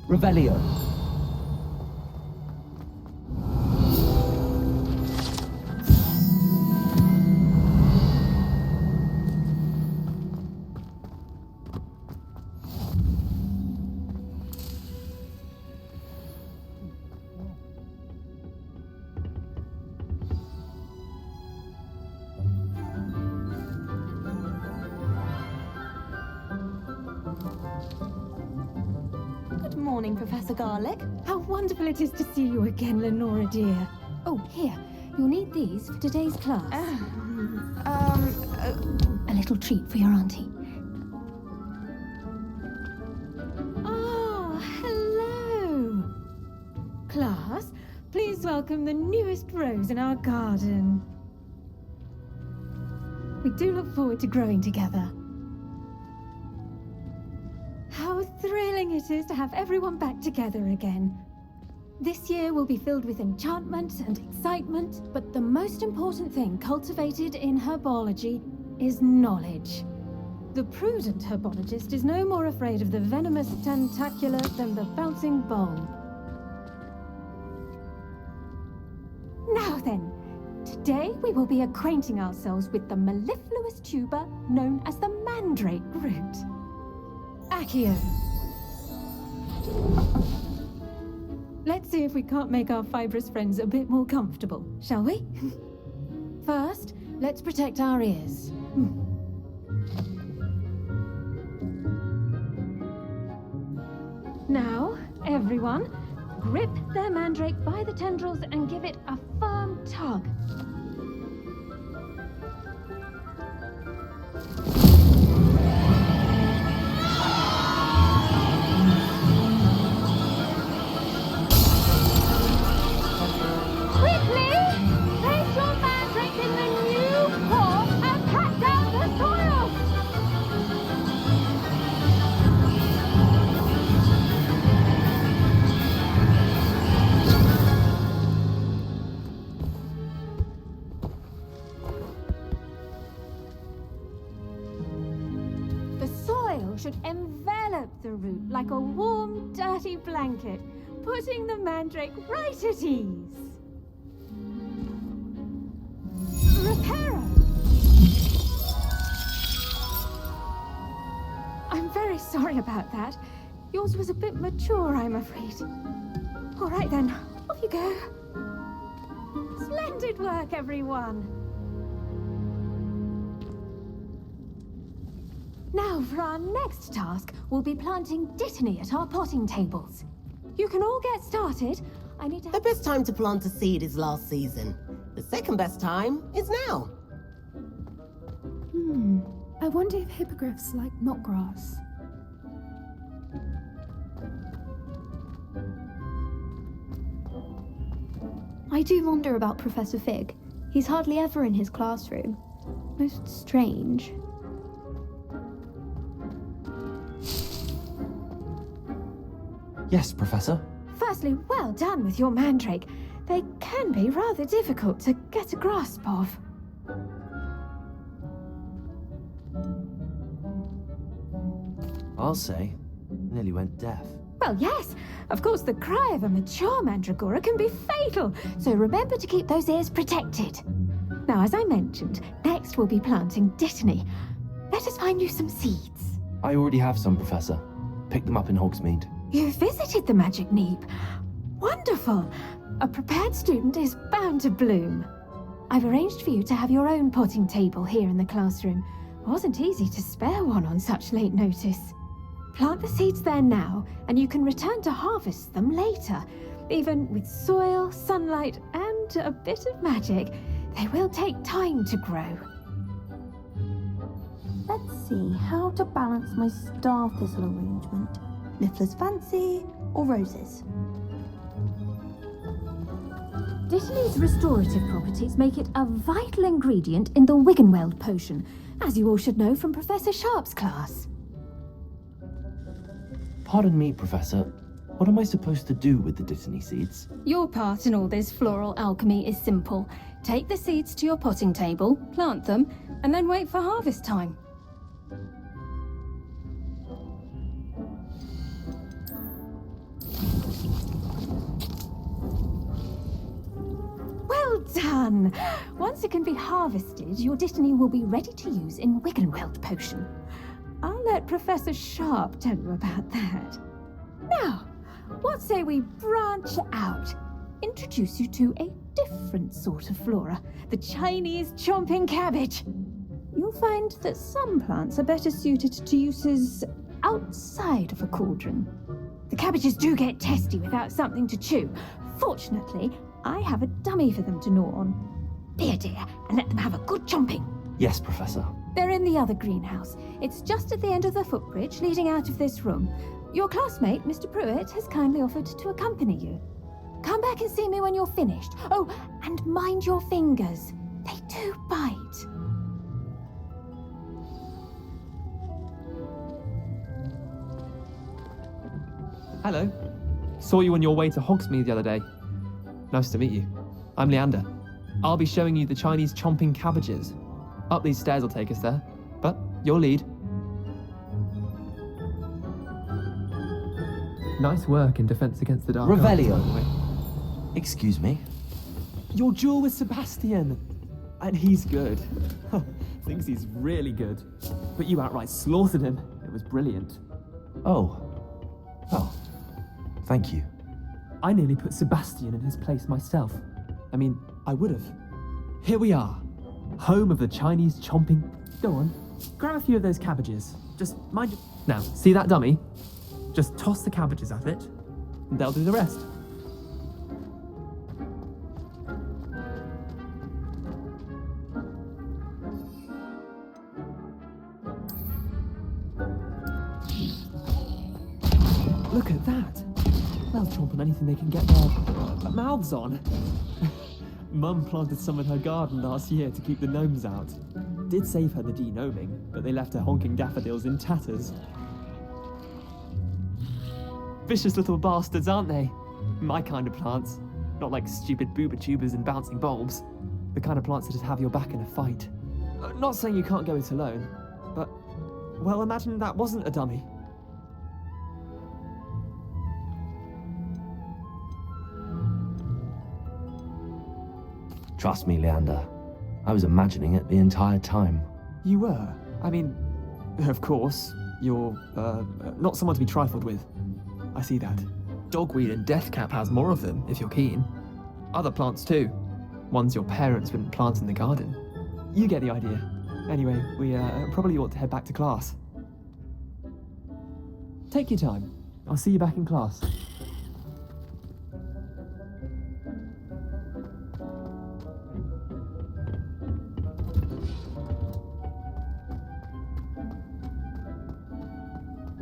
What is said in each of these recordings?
Revelio. Good morning, Professor Garlick. How wonderful it is to see you again, Lenora dear. Oh, here. You'll need these for today's class. A little treat for your auntie. Oh, hello. Class, please welcome the newest rose in our garden. We do look forward to growing together. How thrilling it is to have everyone back together again. This year will be filled with enchantment and excitement, but the most important thing cultivated in herbology is knowledge. The prudent herbologist is no more afraid of the venomous tentacular than the bouncing bulb. Now then, today we will be acquainting ourselves with the mellifluous tuber known as the mandrake root. Accio. Let's see if we can't make our fibrous friends a bit more comfortable, shall we? First, let's protect our ears. Now, everyone, grip their mandrake by the tendrils and give it a firm tug. Should envelop the root like a warm, dirty blanket, putting the mandrake right at ease. Reparo! I'm very sorry about that. Yours was a bit mature, I'm afraid. All right then, off you go. Splendid work, everyone. Now, for our next task, we'll be planting dittany at our potting tables. You can all get started. I need to... The best time to plant a seed is last season. The second best time is now. I wonder if hippogriffs like knotgrass. I do wonder about Professor Fig. He's hardly ever in his classroom. Most strange. Yes, Professor. Firstly, well done with your mandrake. They can be rather difficult to get a grasp of. I'll say, nearly went deaf. Well, yes. Of course, the cry of a mature mandragora can be fatal, so remember to keep those ears protected. Now, as I mentioned, next we'll be planting dittany. Let us find you some seeds. I already have some, Professor. Picked them up in Hogsmeade. You visited the Magic Neep. Wonderful. A prepared student is bound to bloom. I've arranged for you to have your own potting table here in the classroom. It wasn't easy to spare one on such late notice. Plant the seeds there now, and you can return to harvest them later. Even with soil, sunlight, and a bit of magic, they will take time to grow. Let's see how to balance my star thistle arrangement. Niffler's Fancy or Roses? Dittany's restorative properties make it a vital ingredient in the Wiggenweld potion, as you all should know from Professor Sharp's class. Pardon me, Professor. What am I supposed to do with the dittany seeds? Your part in all this floral alchemy is simple. Take the seeds to your potting table, plant them, and then wait for harvest time. done. Once it can be harvested, your Dittany will be ready to use in Wiggenweld potion. I'll let Professor Sharp tell you about that. Now, what say we branch out? Introduce you to a different sort of flora, the Chinese chomping cabbage. You'll find that some plants are better suited to uses outside of a cauldron. The cabbages do get testy without something to chew. Fortunately, I have a dummy for them to gnaw on. Be a dear and let them have a good chomping. Yes, Professor. They're in the other greenhouse. It's just at the end of the footbridge leading out of this room. Your classmate, Mr. Pruitt, has kindly offered to accompany you. Come back and see me when you're finished. Oh, and mind your fingers. They do bite. Hello. Saw you on your way to Hogsmeade the other day. Nice to meet you. I'm Leander. I'll be showing you the Chinese chomping cabbages. Up these stairs will take us there, but your lead. Nice work in Defense Against the Dark Arts, Revelio. by the way. Excuse me. Your duel with Sebastian. And he's good. Thinks he's really good. But you outright slaughtered him. It was brilliant. Oh. Thank you. I nearly put Sebastian in his place myself. I mean, I would have. Here we are. Home of the Chinese chomping. Go on. Grab a few of those cabbages. Just mind your... Now, see that dummy? Just toss the cabbages at it, and they'll do the rest. Look at that. They'll chomp on anything they can get their mouths on. Mum planted some in her garden last year to keep the gnomes out. Did save her the de-gnoming, but they left her honking daffodils in tatters. Vicious little bastards, aren't they? My kind of plants. Not like stupid booba tubers and bouncing bulbs. The kind of plants that just have your back in a fight. Not saying you can't go it alone, but... well, imagine that wasn't a dummy. Trust me, Leander. I was imagining it the entire time. You were? I mean, of course, you're, not someone to be trifled with. I see that. Dogweed and deathcap has more of them, if you're keen. Other plants too. Ones your parents wouldn't plant in the garden. You get the idea. Anyway, we probably ought to head back to class. Take your time. I'll see you back in class.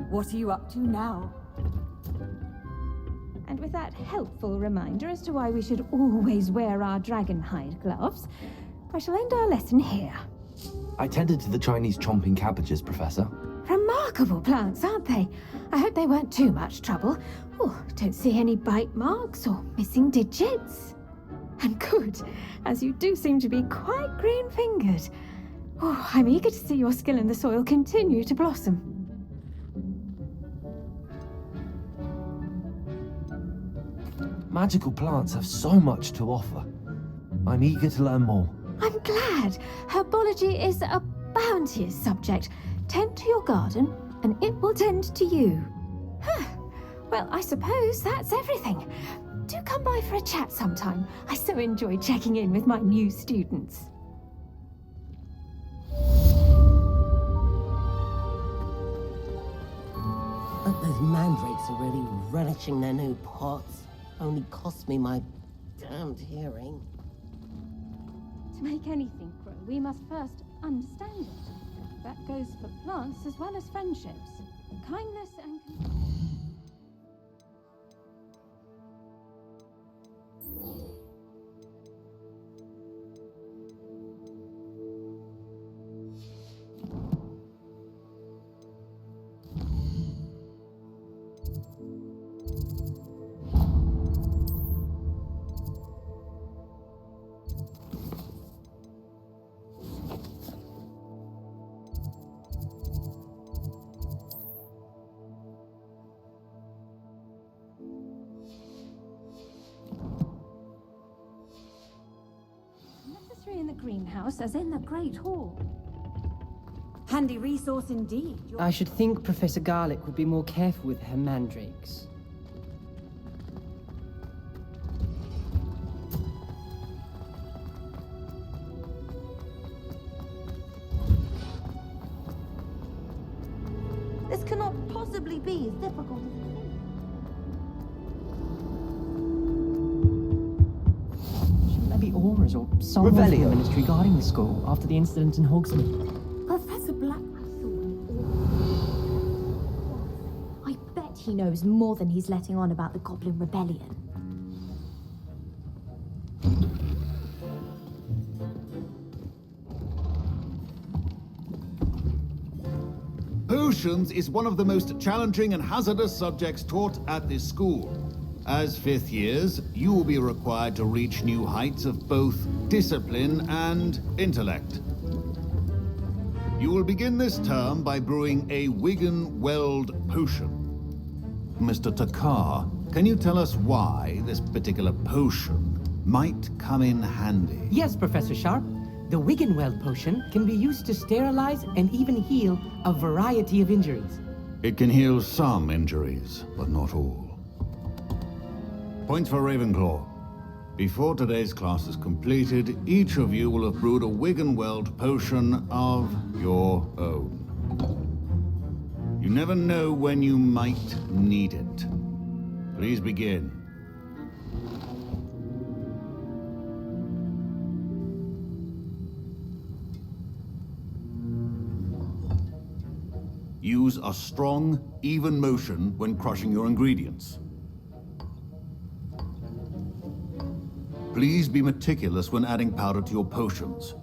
What are you up to now? And with that helpful reminder as to why we should always wear our dragon hide gloves, I shall end our lesson here. I tended to the Chinese chomping cabbages, Professor. Remarkable plants, aren't they? I hope they weren't too much trouble. Oh, don't see any bite marks or missing digits. And good, as you do seem to be quite green-fingered. Oh, I'm eager to see your skill in the soil continue to blossom. Magical plants have so much to offer. I'm eager to learn more. I'm glad. Herbology is a bounteous subject. Tend to your garden, and it will tend to you. Well, I suppose that's everything. Do come by for a chat sometime. I so enjoy checking in with my new students. But those mandrakes are really relishing their new pots. Only cost me my damned hearing. To make anything grow, we must first understand it. That goes for plants as well as friendships. Kindness and... greenhouse as in the Great Hall. Handy resource indeed. I should think Professor Garlick would be more careful with her mandrakes. This cannot possibly be as difficult as it seems. Shouldn't there be auras or someone from the ministry guarding the school after the incident in Hogsmeade? Professor Black. I bet he knows more than he's letting on about the Goblin Rebellion. Potions is one of the most challenging and hazardous subjects taught at this school. As fifth years, you will be required to reach new heights of both discipline and intellect. You will begin this term by brewing a Wigan-Weld potion. Mr. Takar, can you tell us why this particular potion might come in handy? Yes, Professor Sharp. The Wigan-Weld potion can be used to sterilize and even heal a variety of injuries. It can heal some injuries, but not all. Points for Ravenclaw. Before today's class is completed, each of you will have brewed a Wigan-Weld potion of your own. You never know when you might need it. Please begin. Use a strong, even motion when crushing your ingredients. Please be meticulous when adding powder to your potions.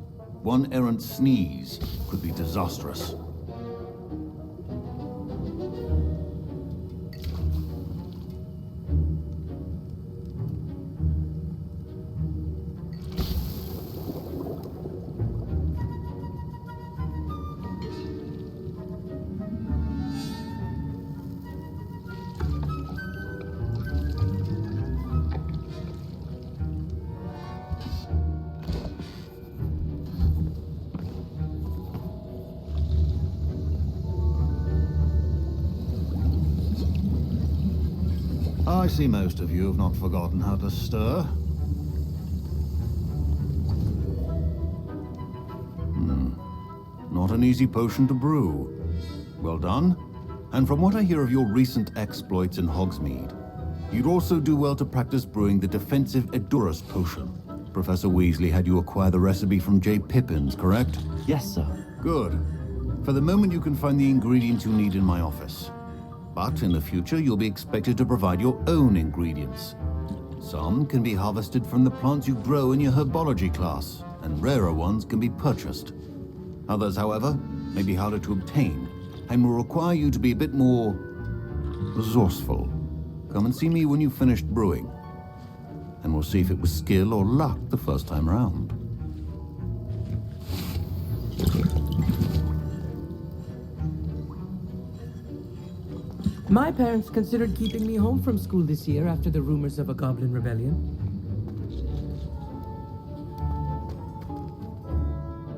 One errant sneeze could be disastrous. I see most of you have not forgotten how to stir. Not an easy potion to brew. Well done. And from what I hear of your recent exploits in Hogsmeade, you'd also do well to practice brewing the defensive Edurus potion. Professor Weasley had you acquire the recipe from J. Pippins, correct? Yes, sir. Good. For the moment, you can find the ingredients you need in my office. But in the future, you'll be expected to provide your own ingredients. Some can be harvested from the plants you grow in your herbology class, and rarer ones can be purchased. Others, however, may be harder to obtain, and will require you to be a bit more resourceful. Come and see me when you've finished brewing, and we'll see if it was skill or luck the first time round. My parents considered keeping me home from school this year after the rumors of a Goblin Rebellion.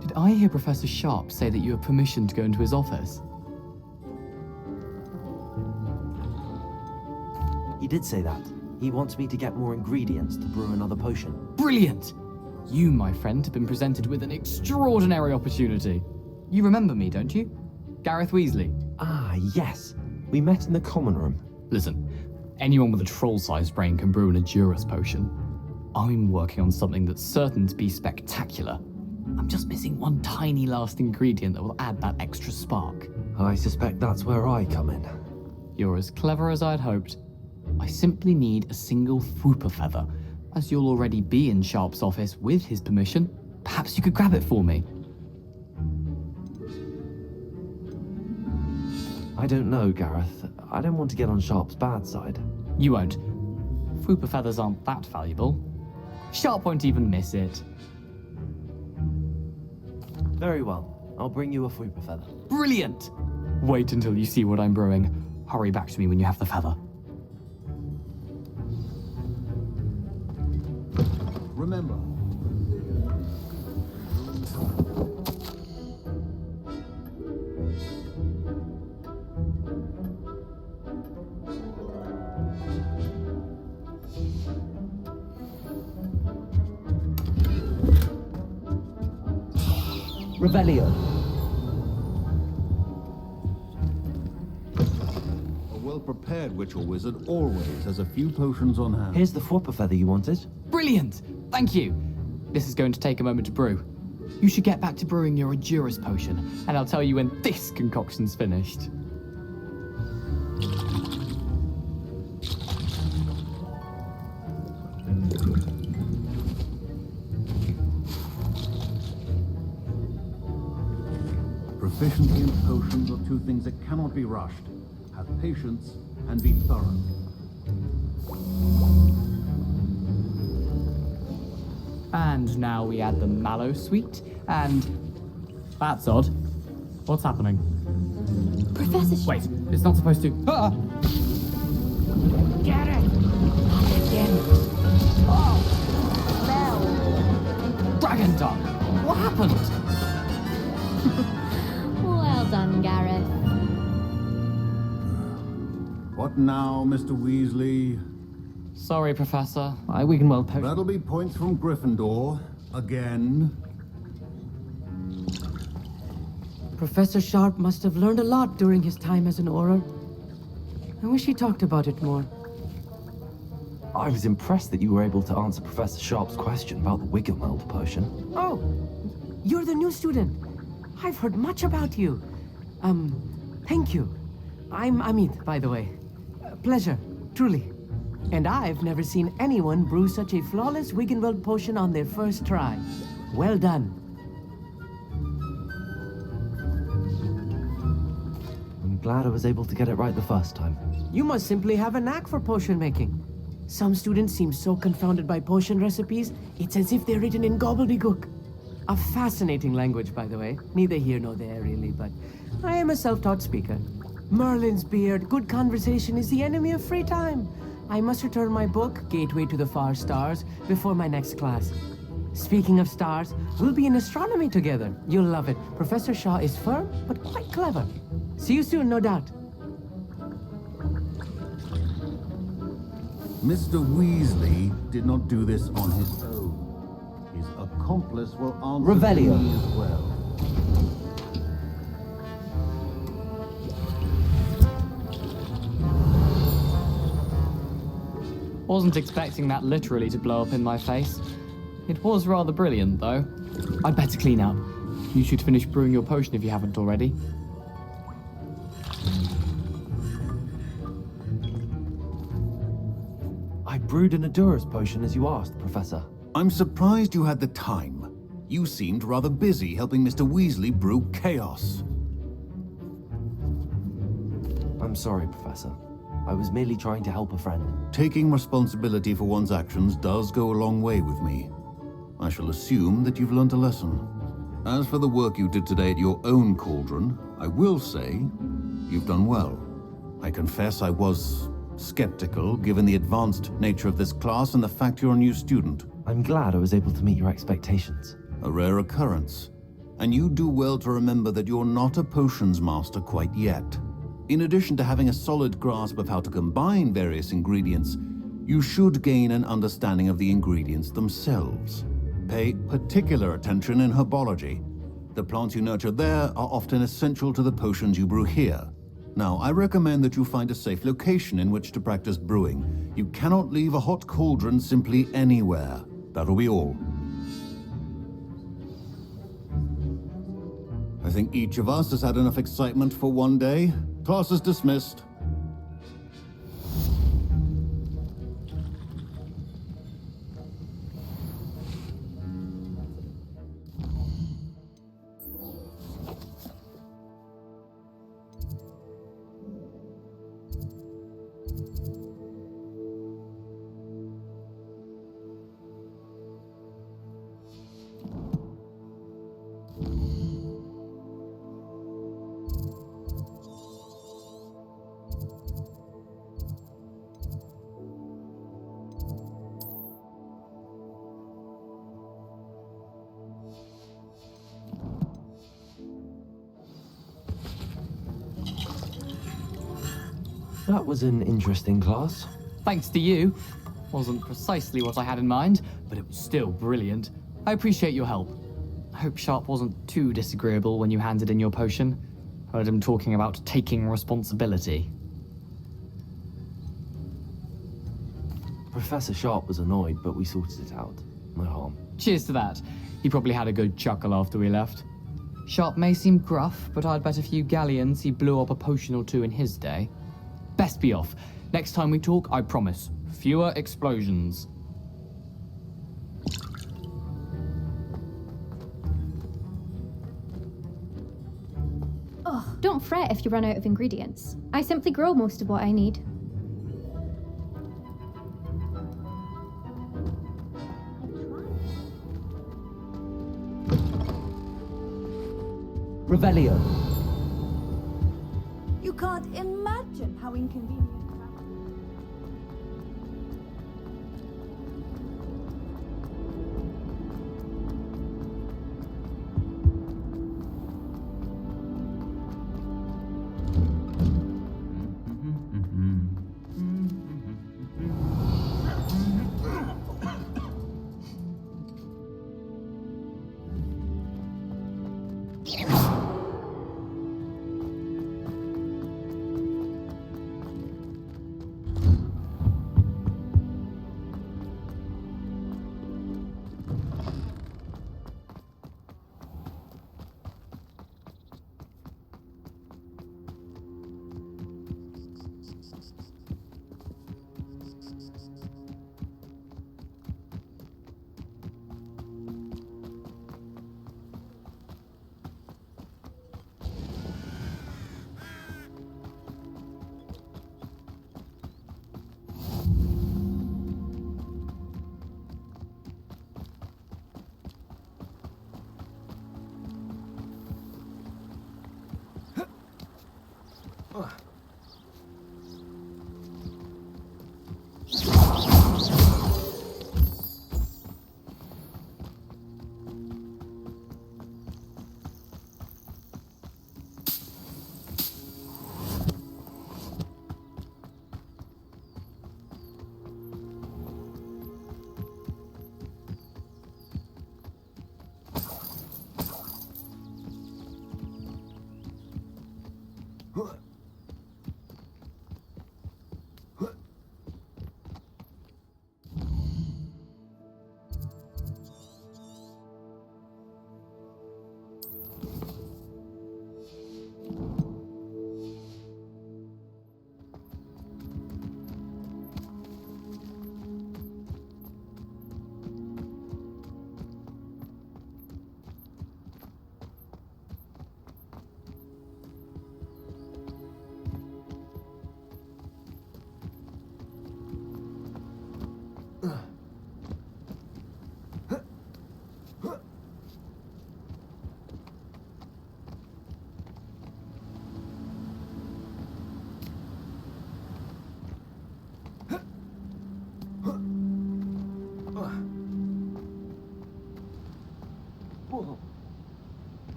Did I hear Professor Sharp say that you have permission to go into his office? He did say that. He wants me to get more ingredients to brew another potion. Brilliant! You, my friend, have been presented with an extraordinary opportunity. You remember me, don't you? Gareth Weasley. Ah, yes. We met in the common room. Listen, anyone with a troll-sized brain can brew an Edurus potion. I'm working on something that's certain to be spectacular. I'm just missing one tiny last ingredient that will add that extra spark. I suspect that's where I come in. You're as clever as I'd hoped. I simply need a single Fwooper feather. As you'll already be in Sharp's office with his permission, perhaps you could grab it for me. I don't know, Gareth. I don't want to get on Sharp's bad side. You won't. Fwooper feathers aren't that valuable. Sharp won't even miss it. Very well. I'll bring you a Fwooper feather. Brilliant! Wait until you see what I'm brewing. Hurry back to me when you have the feather. Remember, Revelio. A well-prepared witch or wizard always has a few potions on hand. Here's the Fwopper feather you wanted. Brilliant! Thank you. This is going to take a moment to brew. You should get back to brewing your Adurus potion, and I'll tell you when this concoction's finished. Proficiency and potions are two things that cannot be rushed. Have patience and be thorough. And now we add the mallow sweet, and... That's odd. What's happening? Professor Wait, it's not supposed to... Ah! Get it! Not again. Oh, smell. Dragon tongue! What happened? Well done, Gareth. What now, Mr. Weasley? Sorry, Professor. My Wiggenweld potion. That'll be points from Gryffindor. Again. Professor Sharp must have learned a lot during his time as an Auror. I wish he talked about it more. I was impressed that you were able to answer Professor Sharp's question about the Wiggenweld potion. Oh, you're the new student. I've heard much about you. Thank you. I'm Amit, by the way. Pleasure, truly. And I've never seen anyone brew such a flawless Wiggenweld potion on their first try. Well done. I'm glad I was able to get it right the first time. You must simply have a knack for potion making. Some students seem so confounded by potion recipes, it's as if they're written in gobbledygook. A fascinating language, by the way. Neither here nor there, really, but I am a self-taught speaker. Merlin's beard, good conversation is the enemy of free time. I must return my book, Gateway to the Far Stars, before my next class. Speaking of stars, we'll be in astronomy together. You'll love it. Professor Shaw is firm, but quite clever. See you soon, no doubt. Mr. Weasley did not do this on his own. His accomplice will answer Revelio. to me as well. Wasn't expecting that literally to blow up in my face. It was rather brilliant, though. I'd better clean up. You should finish brewing your potion if you haven't already. I brewed an Adurus potion as you asked, Professor. I'm surprised you had the time. You seemed rather busy helping Mr. Weasley brew chaos. I'm sorry, Professor. I was merely trying to help a friend. Taking responsibility for one's actions does go a long way with me. I shall assume that you've learnt a lesson. As for the work you did today at your own cauldron, I will say you've done well. I confess I was skeptical given the advanced nature of this class and the fact you're a new student. I'm glad I was able to meet your expectations. A rare occurrence. And you do well to remember that you're not a potions master quite yet. In addition to having a solid grasp of how to combine various ingredients, you should gain an understanding of the ingredients themselves. Pay particular attention in herbology. The plants you nurture there are often essential to the potions you brew here. Now, I recommend that you find a safe location in which to practice brewing. You cannot leave a hot cauldron simply anywhere. That'll be all. I think each of us has had enough excitement for one day. Class is dismissed. That was an interesting class. Thanks to you. Wasn't precisely what I had in mind, but it was still brilliant. I appreciate your help. I hope Sharp wasn't too disagreeable when you handed in your potion. Heard him talking about taking responsibility. Professor Sharp was annoyed, but we sorted it out. No harm. Cheers to that. He probably had a good chuckle after we left. Sharp may seem gruff, but I'd bet a few galleons he blew up a potion or two in his day. Best be off. Next time we talk, I promise. Fewer explosions. Oh, don't fret if you run out of ingredients. I simply grow most of what I need. Revelio. You can't imagine how inconvenient.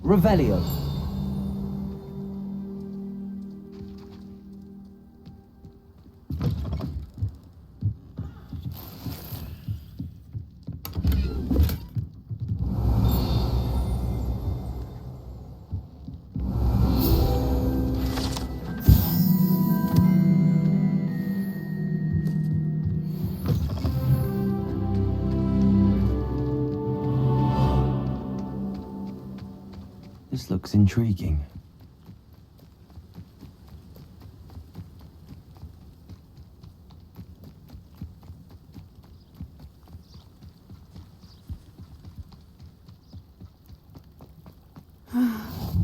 Revelio. This looks intriguing.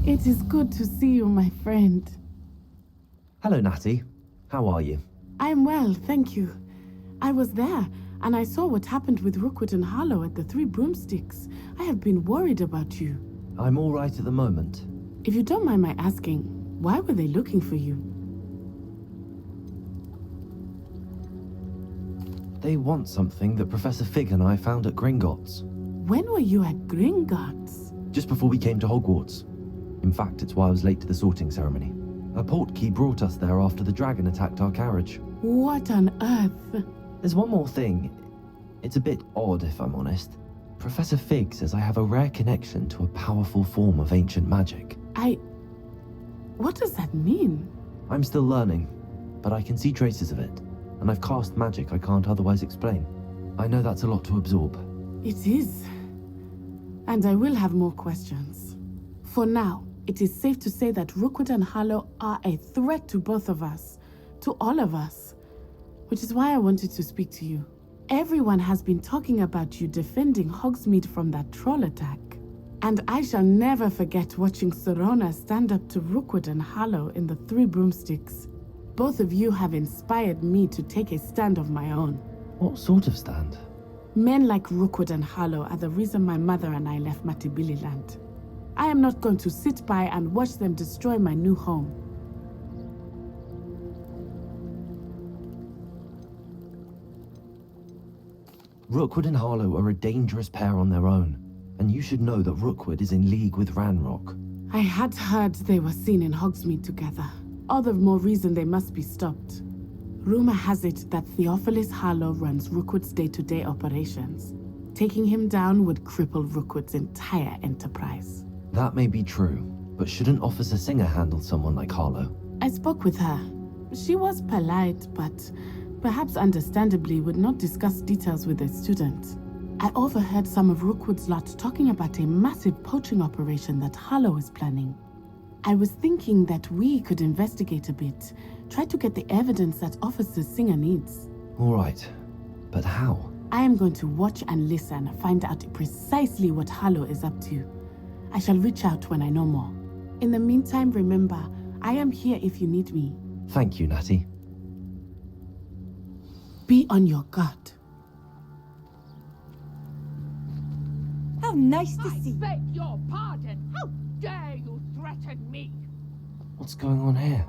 It is good to see you, my friend. Hello, Natty. How are you? I'm well, thank you. I was there, and I saw what happened with Rookwood and Harlow at the Three Broomsticks. I have been worried about you. I'm all right at the moment. If you don't mind my asking, why were they looking for you? They want something that Professor Fig and I found at Gringotts. When were you at Gringotts? Just before we came to Hogwarts. In fact, it's why I was late to the sorting ceremony. A portkey brought us there after the dragon attacked our carriage. What on earth? There's one more thing. It's a bit odd, if I'm honest. Professor Fig says I have a rare connection to a powerful form of ancient magic. What does that mean? I'm still learning, but I can see traces of it, and I've cast magic I can't otherwise explain. I know that's a lot to absorb. It is. And I will have more questions. For now, it is safe to say that Rookwood and Harlow are a threat to both of us, to all of us, which is why I wanted to speak to you. Everyone has been talking about you defending Hogsmeade from that troll attack. And I shall never forget watching Serona stand up to Rookwood and Harlow in the Three Broomsticks. Both of you have inspired me to take a stand of my own. What sort of stand? Men like Rookwood and Harlow are the reason my mother and I left Matibililand. I am not going to sit by and watch them destroy my new home. Rookwood and Harlow are a dangerous pair on their own, and you should know that Rookwood is in league with Ranrock. I had heard they were seen in Hogsmeade together. All the more reason they must be stopped. Rumor has it that Theophilus Harlow runs Rookwood's day-to-day operations. Taking him down would cripple Rookwood's entire enterprise. That may be true, but shouldn't Officer Singer handle someone like Harlow? I spoke with her. She was polite, but perhaps understandably would not discuss details with a student. I overheard some of Rookwood's lot talking about a massive poaching operation that Harlow is planning. I was thinking that we could investigate a bit, try to get the evidence that Officer Singer needs. All right, but how? I am going to watch and listen, find out precisely what Harlow is up to. I shall reach out when I know more. In the meantime, remember, I am here if you need me. Thank you, Natty. Be on your guard. How nice to see you. I beg your pardon. How dare you threaten me? What's going on here?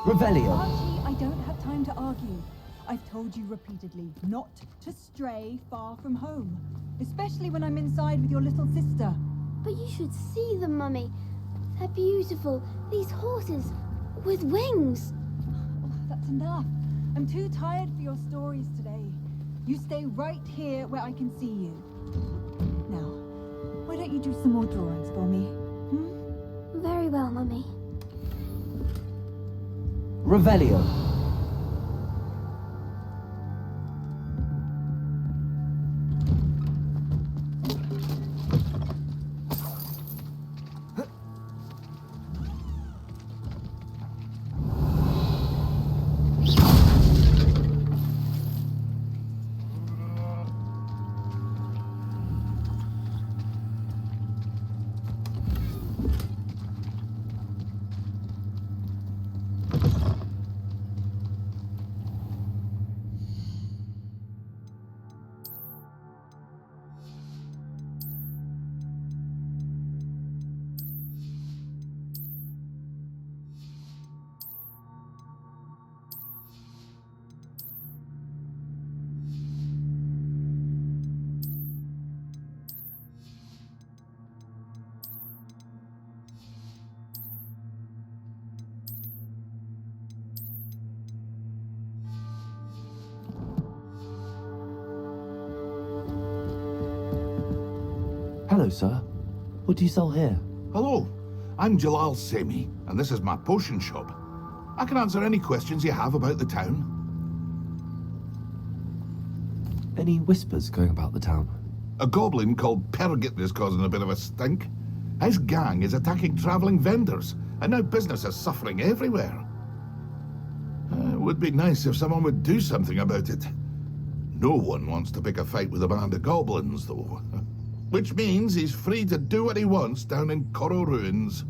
Revelio! Archie, I don't have time to argue. I've told you repeatedly not to stray far from home, especially when I'm inside with your little sister. But you should see them, Mummy. They're beautiful. These horses with wings. Oh, that's enough. I'm too tired for your stories today. You stay right here where I can see you. Now, why don't you do some more drawings for me? Very well, Mummy. Revelio! Hello, sir. What do you sell here? Hello, I'm Jalal Semi, and this is my potion shop. I can answer any questions you have about the town. Any whispers going about the town? A goblin called Pergit is causing a bit of a stink. His gang is attacking travelling vendors, and now business is suffering everywhere. It would be nice if someone would do something about it. No one wants to pick a fight with a band of goblins, though. Which means he's free to do what he wants down in Coral Ruins.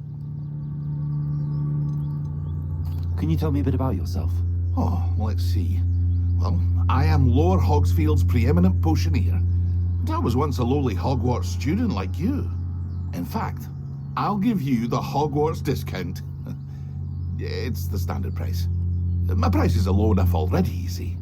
Can you tell me a bit about yourself? Oh, let's see. Well, I am Lower Hogsfield's preeminent potioneer. And I was once a lowly Hogwarts student like you. In fact, I'll give you the Hogwarts discount. It's the standard price. My prices are low enough already, you see.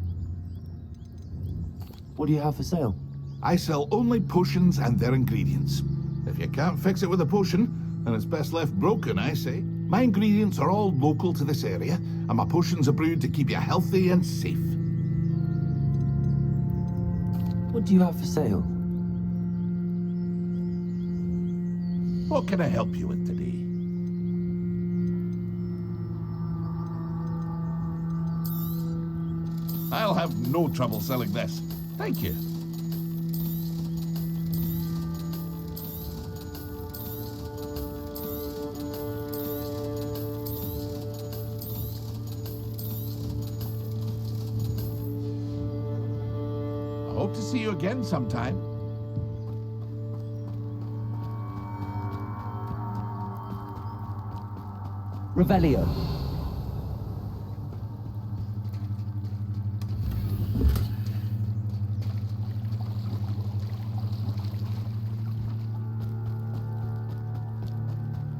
What do you have for sale? I sell only potions and their ingredients. If you can't fix it with a potion, then it's best left broken, I say. My ingredients are all local to this area, and my potions are brewed to keep you healthy and safe. What do you have for sale? What can I help you with today? I'll have no trouble selling this. Thank you. I hope to see you again sometime. Revelio.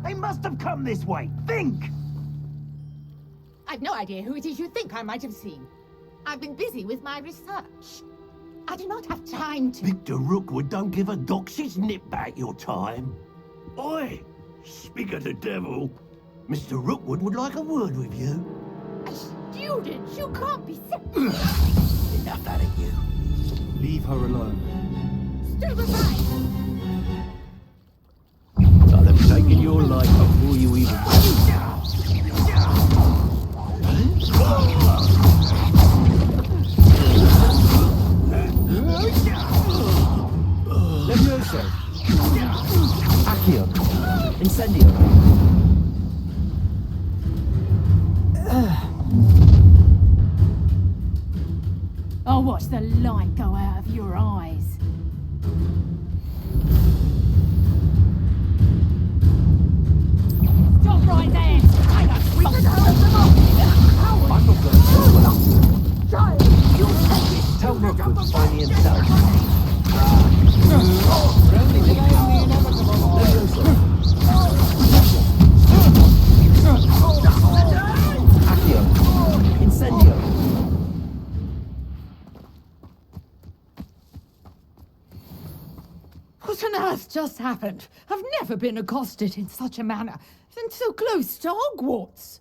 They must have come this way. Think! I've no idea who it is you think I might have seen. I've been busy with my research. I do not have time to... Victor Rookwood don't give a doxy's nip back your time. Oi! Speak of the devil. Mr. Rookwood would like a word with you. A student? You can't be... Enough out of you. Leave her alone. Stupefy! I'll have taken your life before you even... Levioso. Accio. Incendio. I'll watch the light go out of your eyes. Stop right there! I got we can hold them off! I'm not going to tell Rookwood to find me himself. Accio. Incendio. What on earth just happened? I've never been accosted in such a manner, and so close to Hogwarts.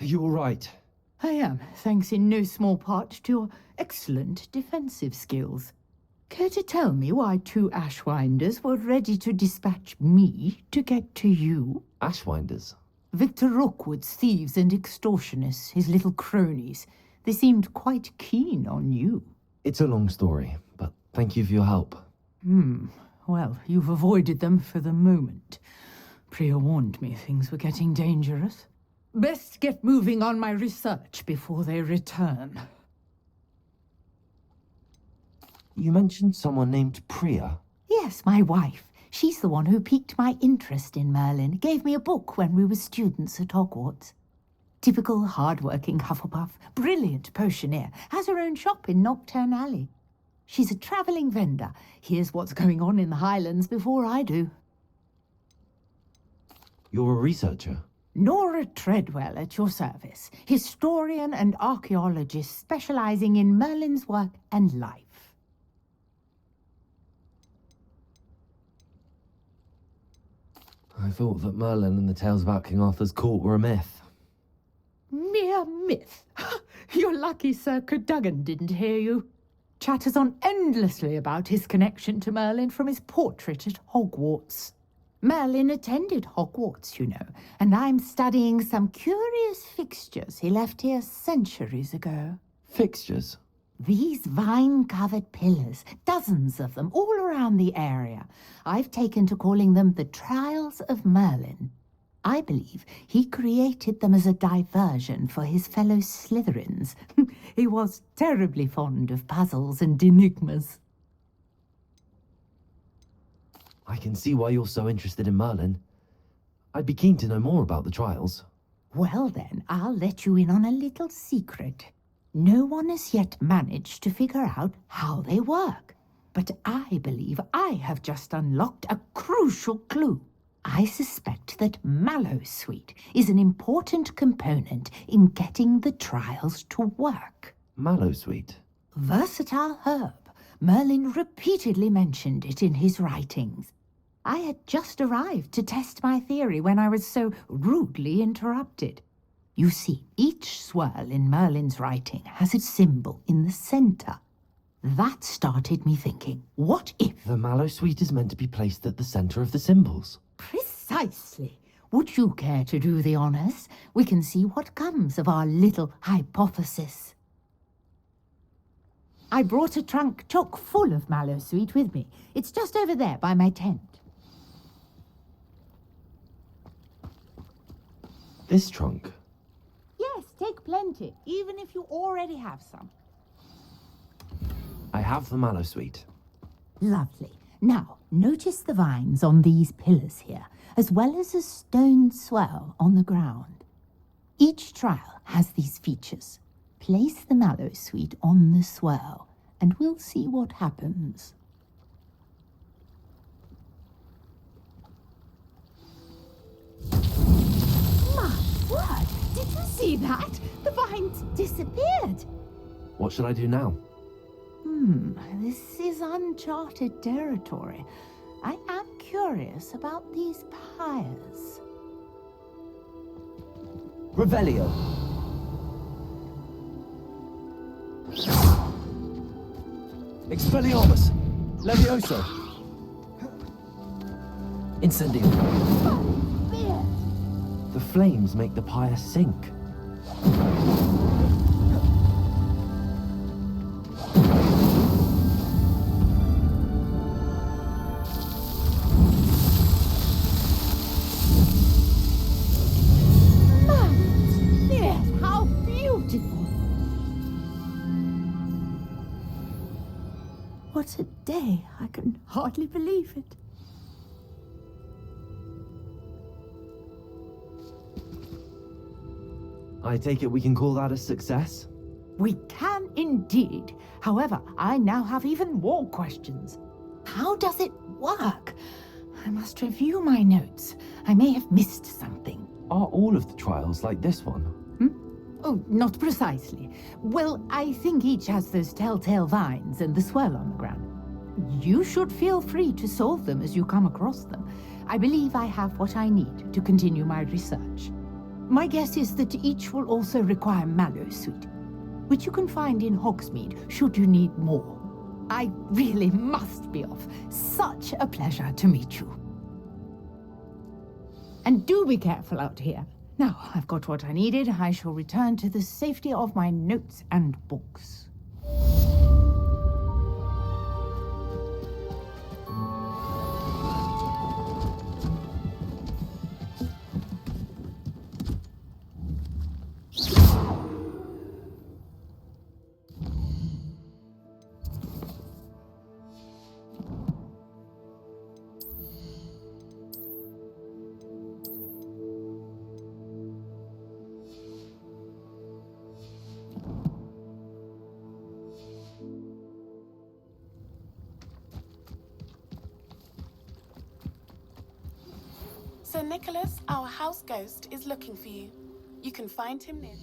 Are you all right? I am, thanks in no small part to your excellent defensive skills. Care to tell me why two Ashwinders were ready to dispatch me to get to you? Ashwinders? Victor Rookwood's thieves and extortionists, his little cronies. They seemed quite keen on you. It's a long story, but thank you for your help. Well, you've avoided them for the moment. Priya warned me things were getting dangerous. Best get moving on my research before they return. You mentioned someone named Priya. Yes, my wife. She's the one who piqued my interest in Merlin, gave me a book when we were students at Hogwarts. Typical hard-working Hufflepuff, brilliant potioneer, has her own shop in Nocturne Alley. She's a travelling vendor, hears what's going on in the Highlands before I do. You're a researcher? Nora Treadwell at your service, historian and archaeologist specialising in Merlin's work and life. I thought that Merlin and the tales about King Arthur's court were a myth. Mere myth. You're lucky Sir Cadogan didn't hear you. Chatters on endlessly about his connection to Merlin from his portrait at Hogwarts. Merlin attended Hogwarts, you know, and I'm studying some curious fixtures he left here centuries ago. Fixtures? These vine-covered pillars, dozens of them, all around the area. I've taken to calling them the Trials of Merlin. I believe he created them as a diversion for his fellow Slytherins. He was terribly fond of puzzles and enigmas. I can see why you're so interested in Merlin. I'd be keen to know more about the trials. Well then, I'll let you in on a little secret. No one has yet managed to figure out how they work. But I believe I have just unlocked a crucial clue. I suspect that Mallowsweet is an important component in getting the trials to work. Mallowsweet? Versatile herb. Merlin repeatedly mentioned it in his writings. I had just arrived to test my theory when I was so rudely interrupted. You see, each swirl in Merlin's writing has its symbol in the center. That started me thinking, what if... The Mallowsweet is meant to be placed at the center of the symbols. Precisely. Would you care to do the honors? We can see what comes of our little hypothesis. I brought a trunk chock full of Mallowsweet with me. It's just over there by my tent. This trunk? Yes, take plenty, even if you already have some. I have the Mallowsweet. Lovely. Now, notice the vines on these pillars here, as well as a stone swirl on the ground. Each trial has these features. Place the Mallowsweet on the swirl, and we'll see what happens. My word! Did you see that? The vines disappeared! What should I do now? This is uncharted territory. I am curious about these pyres. Revelio! Expelliarmus! Levioso! Incendio! The flames make the pyre sink. How beautiful! What a day! I can hardly believe it. I take it we can call that a success? We can indeed. However, I now have even more questions. How does it work? I must review my notes. I may have missed something. Are all of the trials like this one? Oh, not precisely. Well, I think each has those telltale vines and the swirl on the ground. You should feel free to solve them as you come across them. I believe I have what I need to continue my research. My guess is that each will also require Mallowsweet, which you can find in Hogsmeade should you need more. I really must be off. Such a pleasure to meet you. And do be careful out here. Now, I've got what I needed. I shall return to the safety of my notes and books. Sir Nicholas, our house ghost, is looking for you. You can find him near...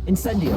Incendio.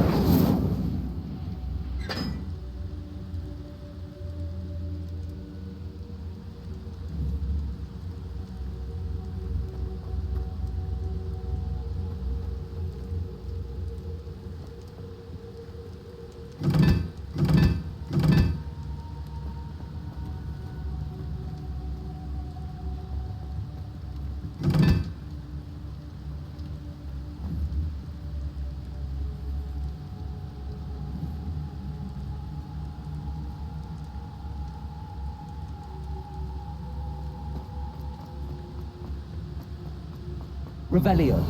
Revelio.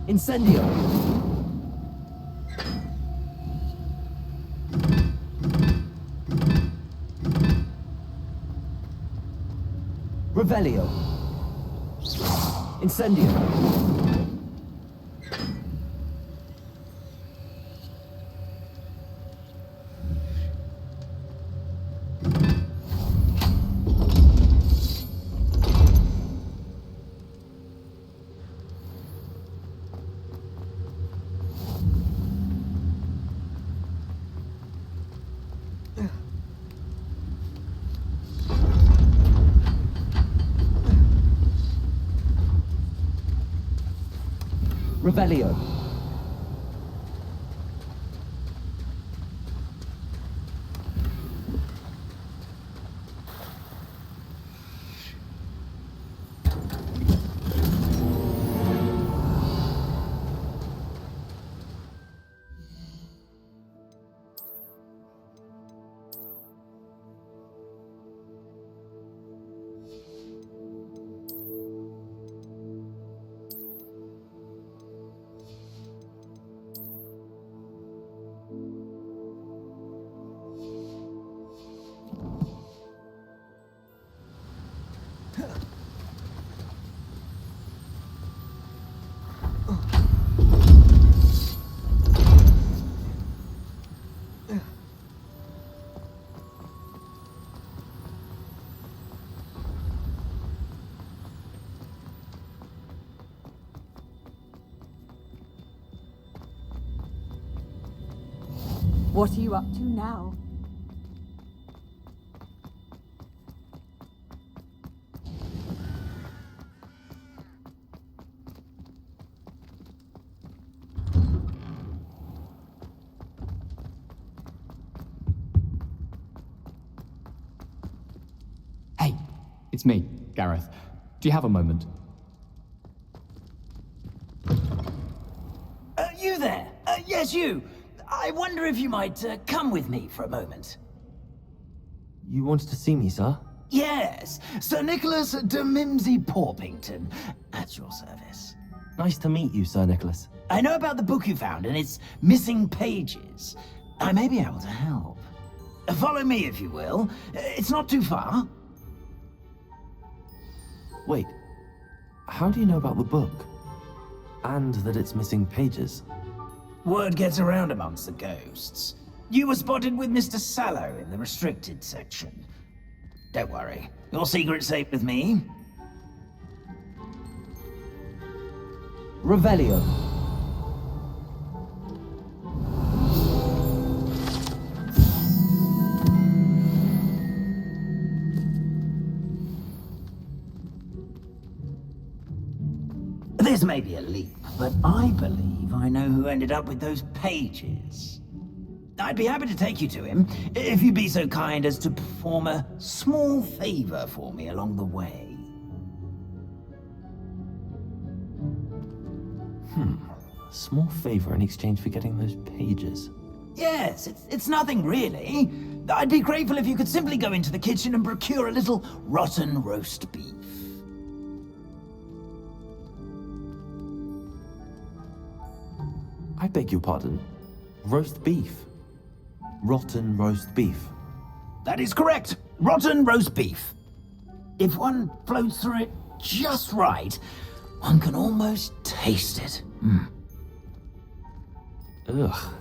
Incendio. Revelio. Incendio. Revelio. What are you up to now? Hey, it's me, Gareth. Do you have a moment? You there? Yes, you. I wonder if you might come with me for a moment. You wanted to see me, sir? Yes, Sir Nicholas de Mimsy Porpington, at your service. Nice to meet you, Sir Nicholas. I know about the book you found and its missing pages. I may be able to help. Follow me, if you will. It's not too far. Wait, how do you know about the book? And that it's missing pages? Word gets around amongst the ghosts. You were spotted with Mr. Sallow in the restricted section. Don't worry, your secret's safe with me. Revelio. This may be a leap, but I believe I know who ended up with those pages. I'd be happy to take you to him, if you'd be so kind as to perform a small favor for me along the way. Small favor in exchange for getting those pages. Yes, it's nothing really. I'd be grateful if you could simply go into the kitchen and procure a little rotten roast beef. I beg your pardon. Roast beef. Rotten roast beef. That is correct. Rotten roast beef. If one floats through it just right, one can almost taste it. Ugh.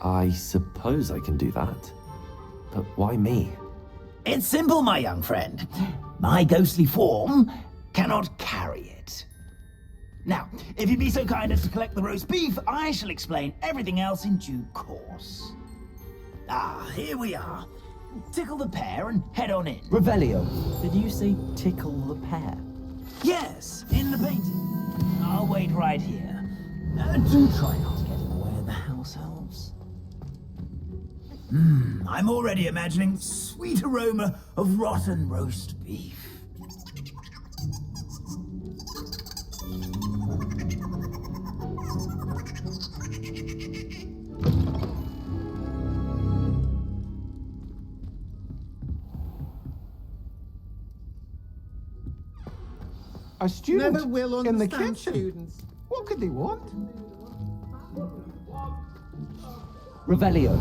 I suppose I can do that. But why me? It's simple, my young friend. My ghostly form cannot carry it. Now, if you'd be so kind as to collect the roast beef, I shall explain everything else in due course. Ah, here we are. Tickle the pear and head on in. Revelio, did you say tickle the pear? Yes, in the painting. I'll wait right here. Do try not to get in the way of the house elves. I'm already imagining sweet aroma of rotten roast beef. A student Never will in the understand kitchen. students. What could they want? Revelio.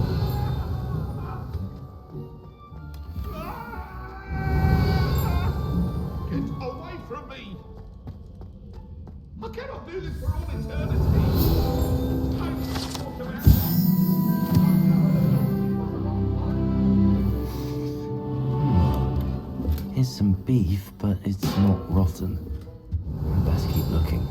Get away from me! I cannot do this for all eternity! Here's some beef, but it's not rotten. Best keep looking.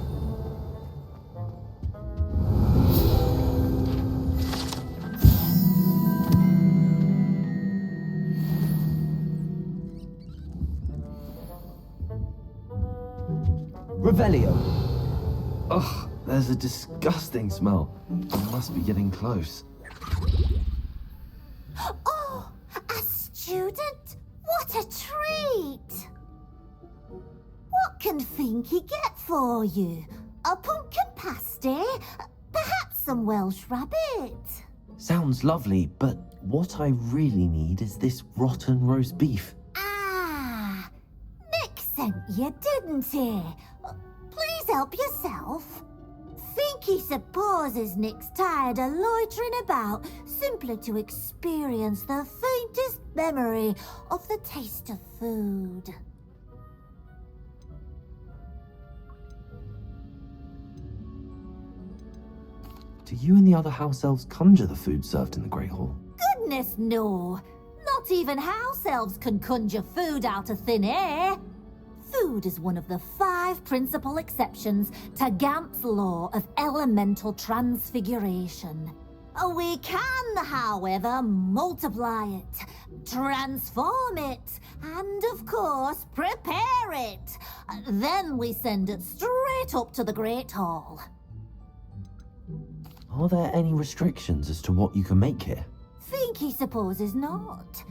Revelio. Ugh, there's a disgusting smell. I must be getting close. Oh, a student? What a treat! What can Finky get for you? A pumpkin pasty? Perhaps some Welsh rabbit? Sounds lovely, but what I really need is this rotten roast beef. Ah, Nick sent you, didn't he? Please help yourself. Finky supposes Nick's tired of loitering about simply to experience the faintest memory of the taste of food. Do you and the other house elves conjure the food served in the Great Hall? Goodness no! Not even house elves can conjure food out of thin air. Food is one of the 5 principal exceptions to Gamp's law of elemental transfiguration. We can, however, multiply it, transform it, and of course, prepare it. Then we send it straight up to the Great Hall. Are there any restrictions as to what you can make here? Finky supposes not.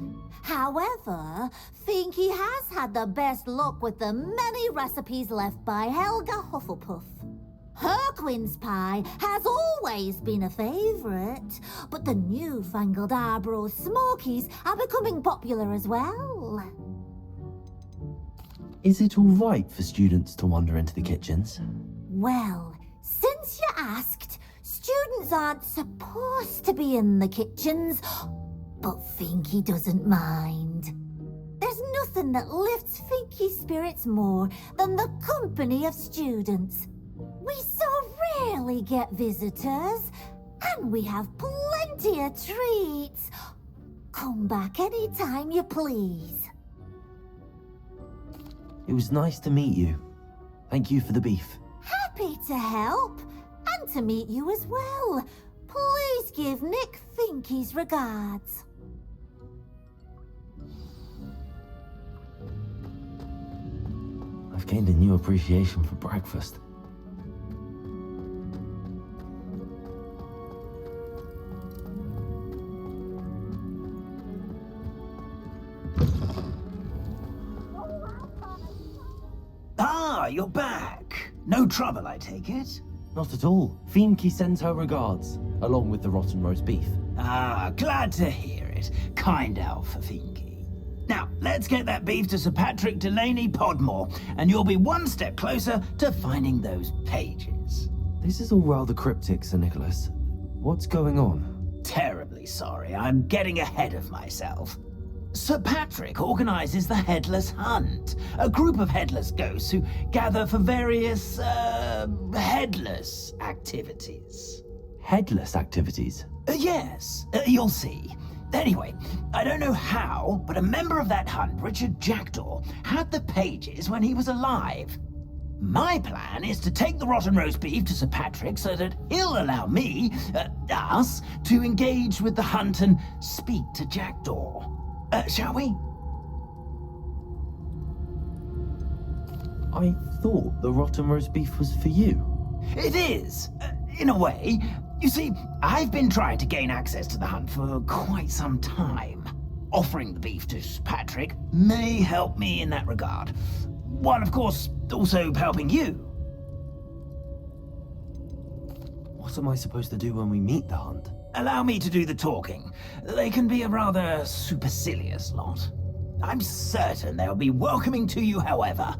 However, Finky has had the best luck with the many recipes left by Helga Hufflepuff. Her quince pie has always been a favourite, but the newfangled Arbroath Smokies are becoming popular as well. Is it all right for students to wander into the kitchens? Well, since you asked, students aren't supposed to be in the kitchens, but Finky doesn't mind. There's nothing that lifts Finky's spirits more than the company of students. We so rarely get visitors, and we have plenty of treats. Come back any time you please. It was nice to meet you. Thank you for the beef. Happy to help, and to meet you as well. Please give Nick Finky's regards. I've gained a new appreciation for breakfast. Ah, you're back. No trouble, I take it? Not at all. Finky sends her regards, along with the rotten roast beef. Ah, glad to hear it. Kind elf for Finky. Now, let's get that beef to Sir Patrick Delaney Podmore, and you'll be one step closer to finding those pages. This is all rather cryptic, Sir Nicholas. What's going on? Terribly sorry, I'm getting ahead of myself. Sir Patrick organizes the Headless Hunt, a group of headless ghosts who gather for various, headless activities. Headless activities? Yes, you'll see. Anyway, I don't know how, but a member of that hunt, Richard Jackdaw, had the pages when he was alive. My plan is to take the rotten roast beef to Sir Patrick so that he'll allow me, us, to engage with the hunt and speak to Jackdaw. Shall we? I thought the rotten roast beef was for you. It is, in a way. You see, I've been trying to gain access to the hunt for quite some time. Offering the beef to Sir Patrick may help me in that regard. While, of course, also helping you. What am I supposed to do when we meet the hunt? Allow me to do the talking. They can be a rather supercilious lot. I'm certain they'll be welcoming to you, however,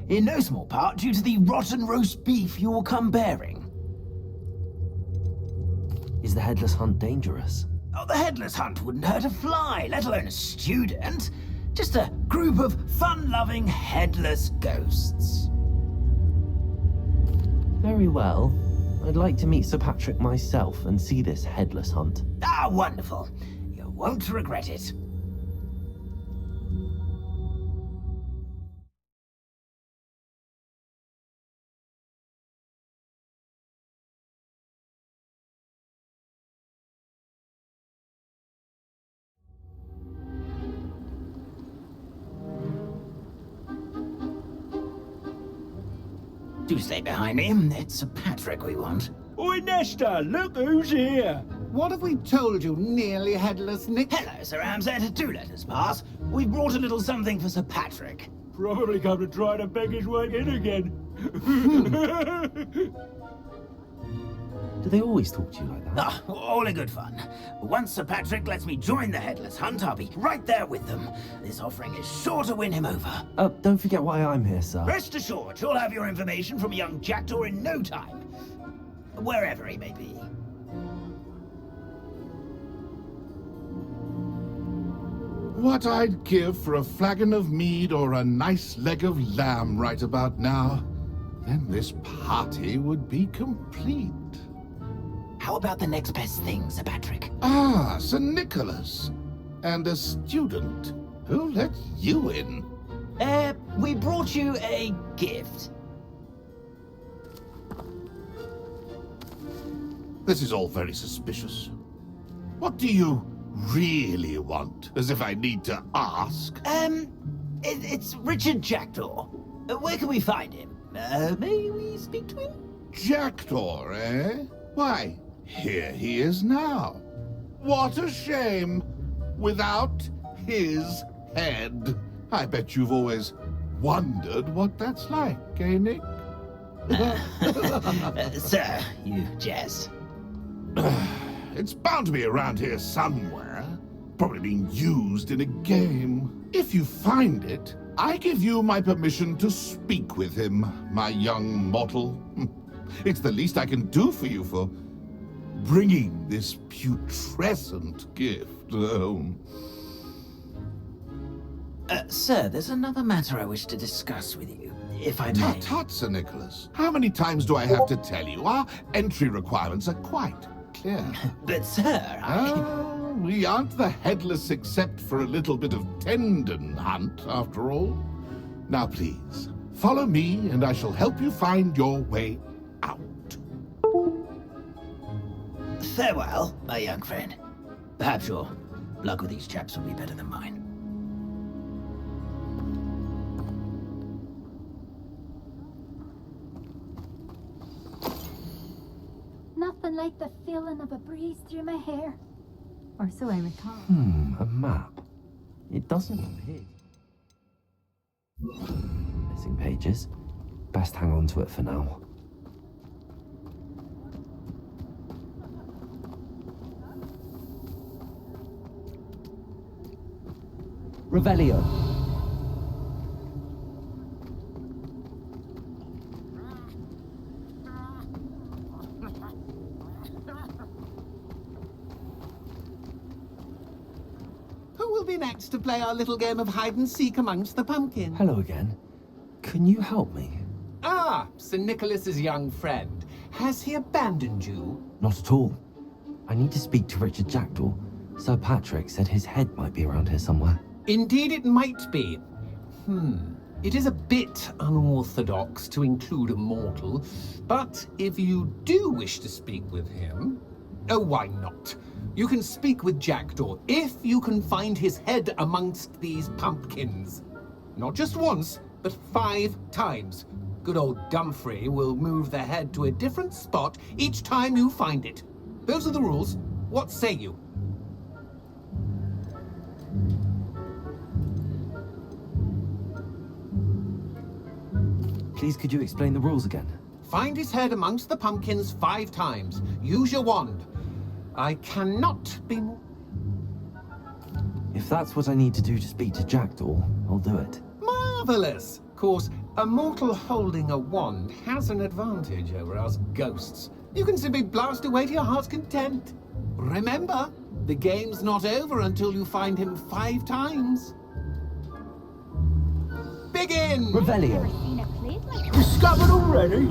in no small part due to the rotten roast beef you'll come bearing. Is the headless hunt dangerous? Oh, the headless hunt wouldn't hurt a fly, let alone a student. Just a group of fun-loving headless ghosts. Very well. I'd like to meet Sir Patrick myself and see this headless hunt. Ah, wonderful. You won't regret it. Do stay behind me. It's Sir Patrick we want. Oi, Nesta, look who's here. What have we told you, nearly headless Nick? Hello, Sir Ramsay. Do let us pass. We've brought a little something for Sir Patrick. Probably come to try to beg his way in again. Do they always talk to you like that? Ah, all in good fun. Once Sir Patrick lets me join the headless hunt, I'll be right there with them. This offering is sure to win him over. Don't forget why I'm here, sir. Rest assured, you'll have your information from young Jackdaw in no time. Wherever he may be. What I'd give for a flagon of mead or a nice leg of lamb right about now. Then this party would be complete. How about the next best thing, Sir Patrick? Ah, Sir Nicholas. And a student. Who let you in? We brought you a gift. This is all very suspicious. What do you really want? As if I need to ask. It's Richard Jackdaw. Where can we find him? May we speak to him? Jackdaw, eh? Why, here he is now. What a shame. Without his head. I bet you've always wondered what that's like, eh, Nick? Sir, you jest. It's bound to be around here somewhere. Probably being used in a game. If you find it, I give you my permission to speak with him, my young mortal. It's the least I can do for you for bringing this putrescent gift home. Sir, there's another matter I wish to discuss with you, if I may. Tut tut, Sir Nicholas. How many times do I have to tell you? Our entry requirements are quite clear. But, sir, we aren't the headless except for a little bit of tendon hunt, after all. Now, please, follow me, and I shall help you find your way out. Farewell, my young friend. Perhaps your luck with these chaps will be better than mine. Nothing like the feeling of a breeze through my hair. Or so I recall. A map. It doesn't appear. Missing pages. Best hang on to it for now. Revelio. Who will be next to play our little game of hide-and-seek amongst the pumpkins? Hello again. Can you help me? Ah, Sir Nicholas's young friend. Has he abandoned you? Not at all. I need to speak to Richard Jackdaw. Sir Patrick said his head might be around here somewhere. Indeed it might be. It is a bit unorthodox to include a mortal, but if you do wish to speak with him, oh, why not? You can speak with Jackdaw if you can find his head amongst these pumpkins. Not just once, but 5 times. Good old Dumfrey will move the head to a different spot each time you find it. Those are the rules. What say you? Please, could you explain the rules again? Find his head amongst the pumpkins 5 times. Use your wand. I cannot be more... If that's what I need to do to speak to Jackdaw, I'll do it. Marvellous! Of course, a mortal holding a wand has an advantage over us ghosts. You can simply blast away to your heart's content. Remember, the game's not over until you find him 5 times. Begin! Revelio. Discovered already?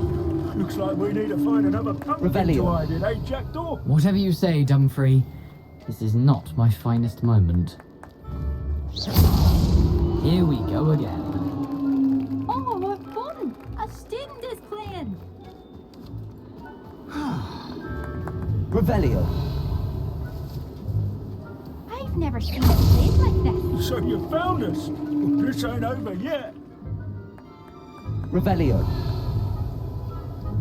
Looks like we need to find another pumpkin Revelio. to hide in, eh, Jackdaw? Whatever you say, Dumfrey. This is not my finest moment. Here we go again. Oh, what fun! A student is playing! Revelio. I've never seen a place like this. So you found us? Well, this ain't over yet. Revelio.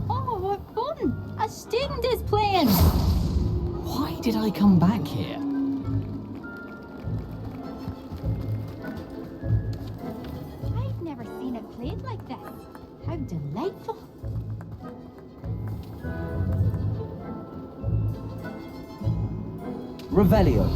Oh, what fun! A student is playing! Why did I come back here? I've never seen it played like this. How delightful! Revelio.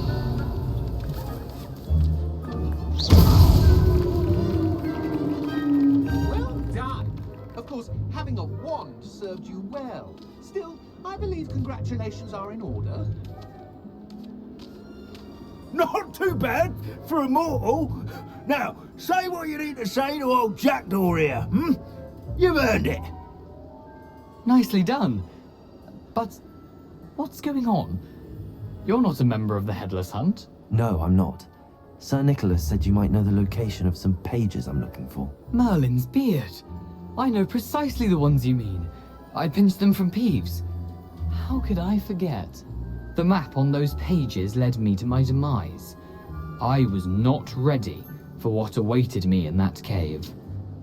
Well done! Of course, having a wand served you well. Still, I believe congratulations are in order. Not too bad for a mortal. Now, say what you need to say to old Jackdaw here, hmm? You've earned it. Nicely done. But what's going on? You're not a member of the Headless Hunt. No, I'm not. Sir Nicholas said you might know the location of some pages I'm looking for. Merlin's beard. I know precisely the ones you mean. I pinched them from Peeves. How could I forget? The map on those pages led me to my demise. I was not ready for what awaited me in that cave.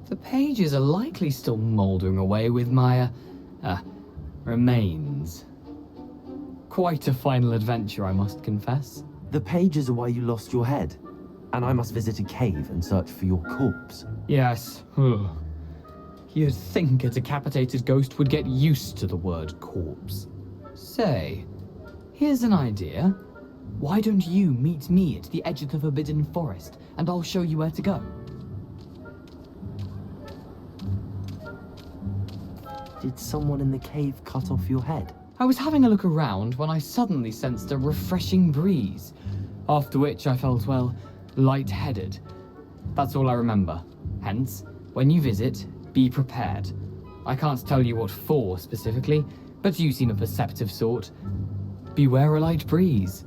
The pages are likely still mouldering away with my, remains. Quite a final adventure, I must confess. The pages are why you lost your head, and I must visit a cave and search for your corpse. Yes. You'd think a decapitated ghost would get used to the word corpse. Say, here's an idea. Why don't you meet me at the edge of the Forbidden Forest, and I'll show you where to go? Did someone in the cave cut off your head? I was having a look around when I suddenly sensed a refreshing breeze, after which I felt, well, lightheaded. That's all I remember. Hence, when you visit, be prepared. I can't tell you what for specifically, but you seem a perceptive sort. Beware a light breeze.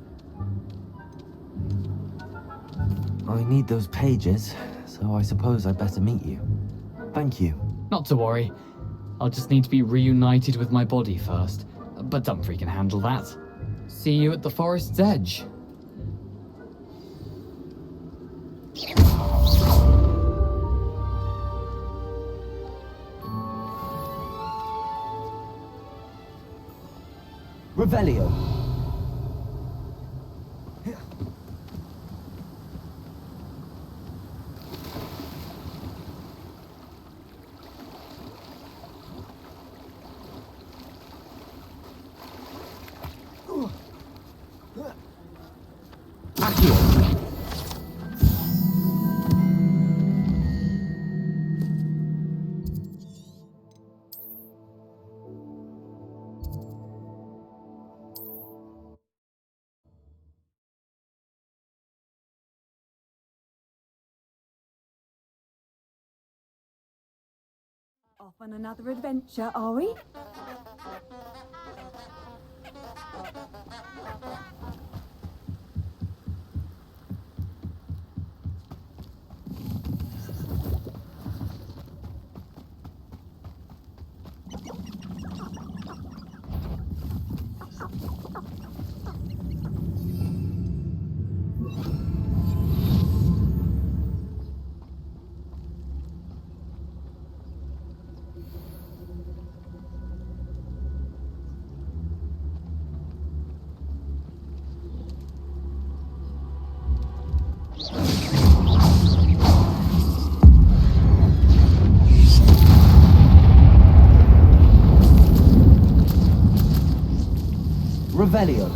I need those pages, so I suppose I'd better meet you. Thank you. Not to worry. I'll just need to be reunited with my body first, but Dumfrey can handle that. See you at the forest's edge. Revelio. Off on another adventure, are we? Revelio.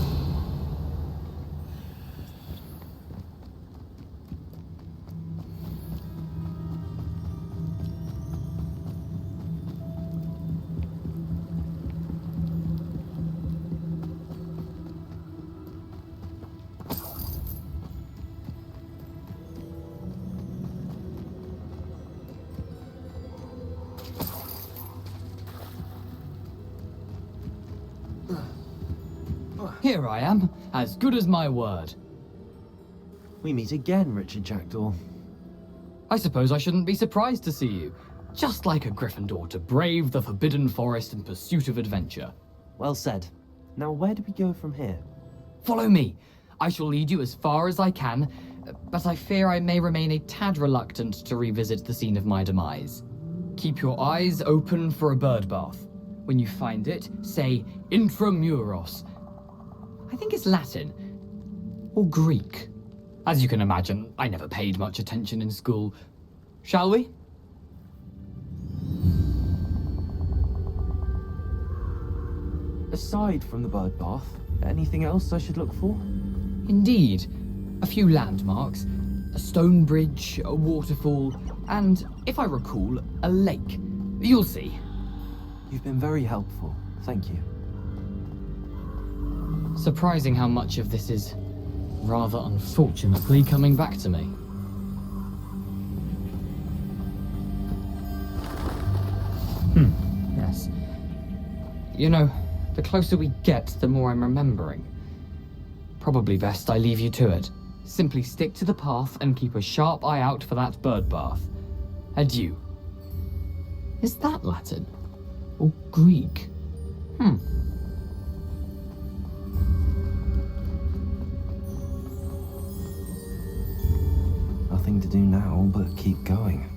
Here I am, as good as my word. We meet again, Richard Jackdaw. I suppose I shouldn't be surprised to see you. Just like a Gryffindor to brave the Forbidden Forest in pursuit of adventure. Well said. Now where do we go from here? Follow me. I shall lead you as far as I can, but I fear I may remain a tad reluctant to revisit the scene of my demise. Keep your eyes open for a bird bath. When you find it, say Intramuros. I think it's Latin. Or Greek. As you can imagine, I never paid much attention in school. Shall we? Aside from the bird bath, anything else I should look for? Indeed. A few landmarks. A stone bridge, a waterfall, and, if I recall, a lake. You'll see. You've been very helpful. Thank you. Surprising how much of this is, rather unfortunately, coming back to me. Yes. You know, the closer we get, the more I'm remembering. Probably best I leave you to it. Simply stick to the path and keep a sharp eye out for that bird bath. Adieu. Is that Latin? Or Greek? Nothing to do now but keep going.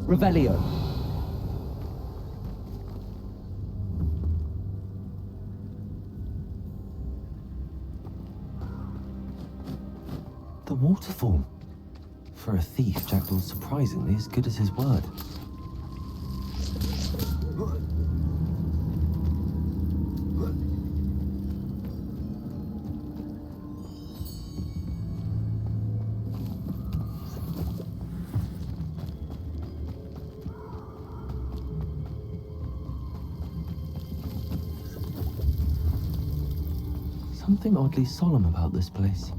Revelio. The waterfall. For a thief, Jackdaw's surprisingly as good as his word. Something oddly solemn about this place.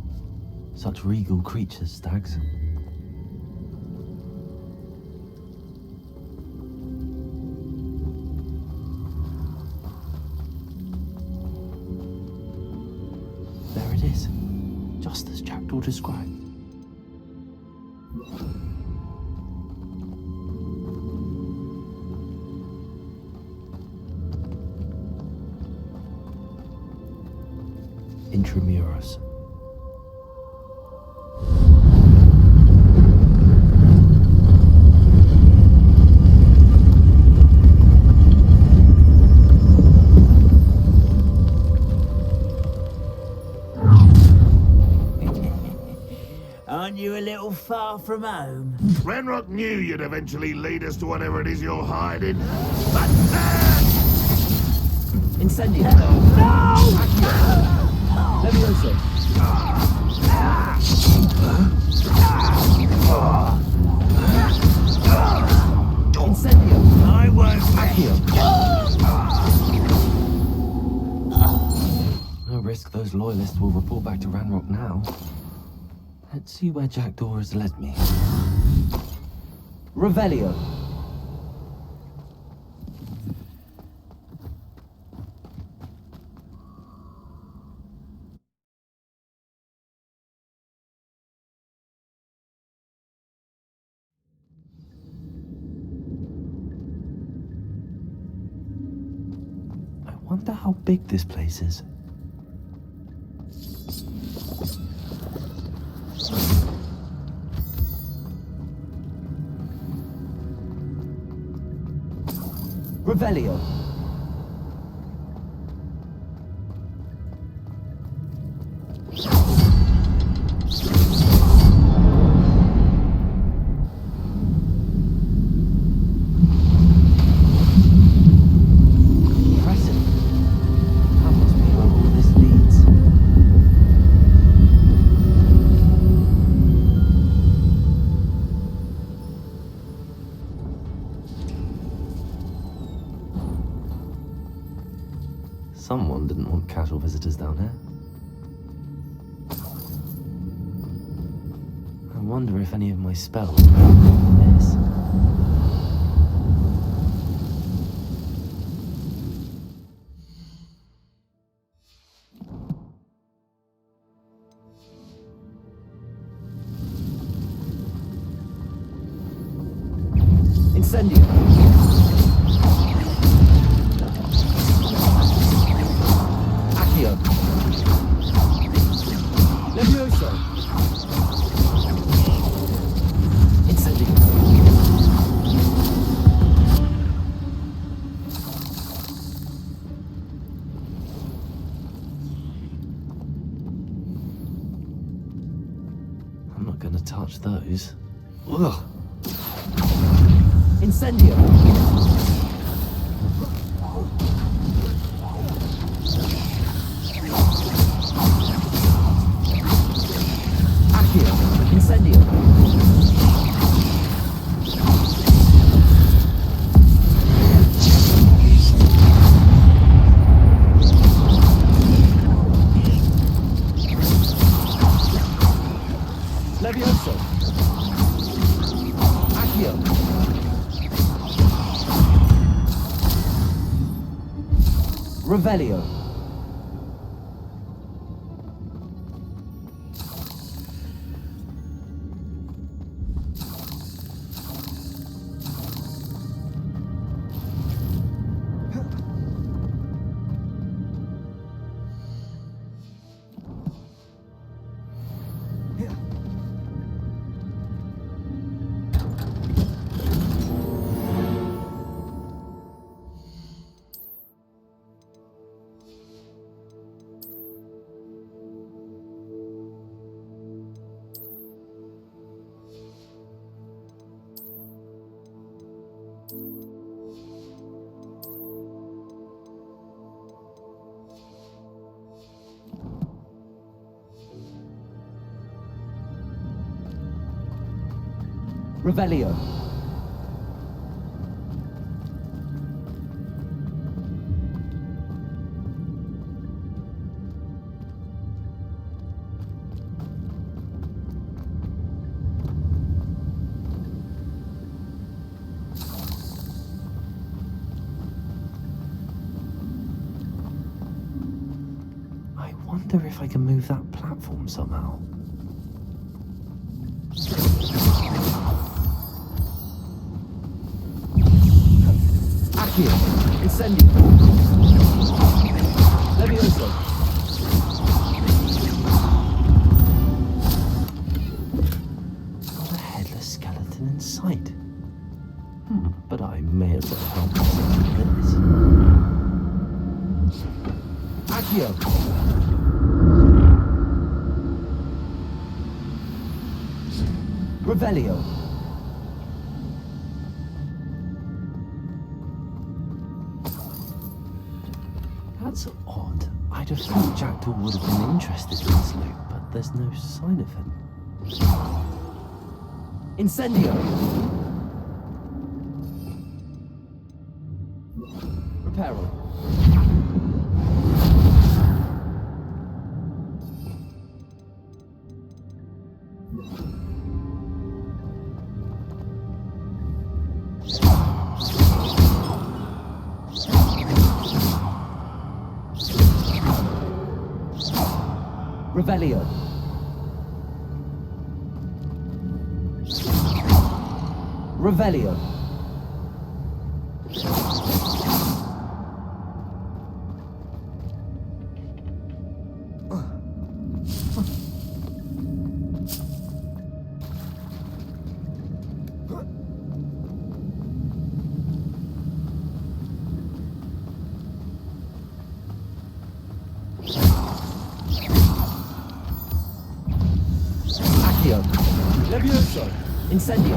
Such regal creatures, stags. There it is, just as Jackdaw described. Intramuros. Aren't you a little far from home? Renrock knew you'd eventually lead us to whatever it is you're hiding. Incendio. No! Levioso. Incendio. I won't No risk those loyalists will report back to Ranrock now. Let's see where Jackdaw has led me. Revelio. I wonder how big this place is. Revelio. Someone didn't want casual visitors down here. I wonder if any of my spells miss. Incendio. Accio. Levioso. Incendio. I'm not gonna touch those. Ugh. Incendio. Accio. Incendio. Levioso. Accio. Revelio. Revelio. I wonder if I can move that platform somehow. Accio. Incendio. Levioso. Not a headless skeleton in sight. But I may as well help myself with this. Accio. Revelio. That's odd. I'd have thought Jackdaw would have been interested in this loot, but there's no sign of him. Incendio. Reparo. Revelio. Revelio. Accio. Levioso. Incendio.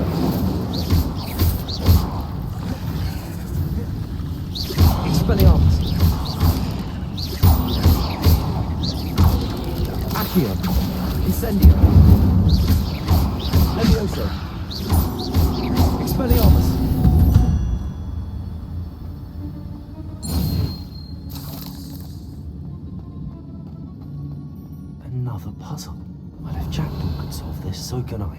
Expelliarmus. Accio. Incendio. Levioso. Expelliarmus. Another puzzle. Well, if Jackdaw could solve this, so can I.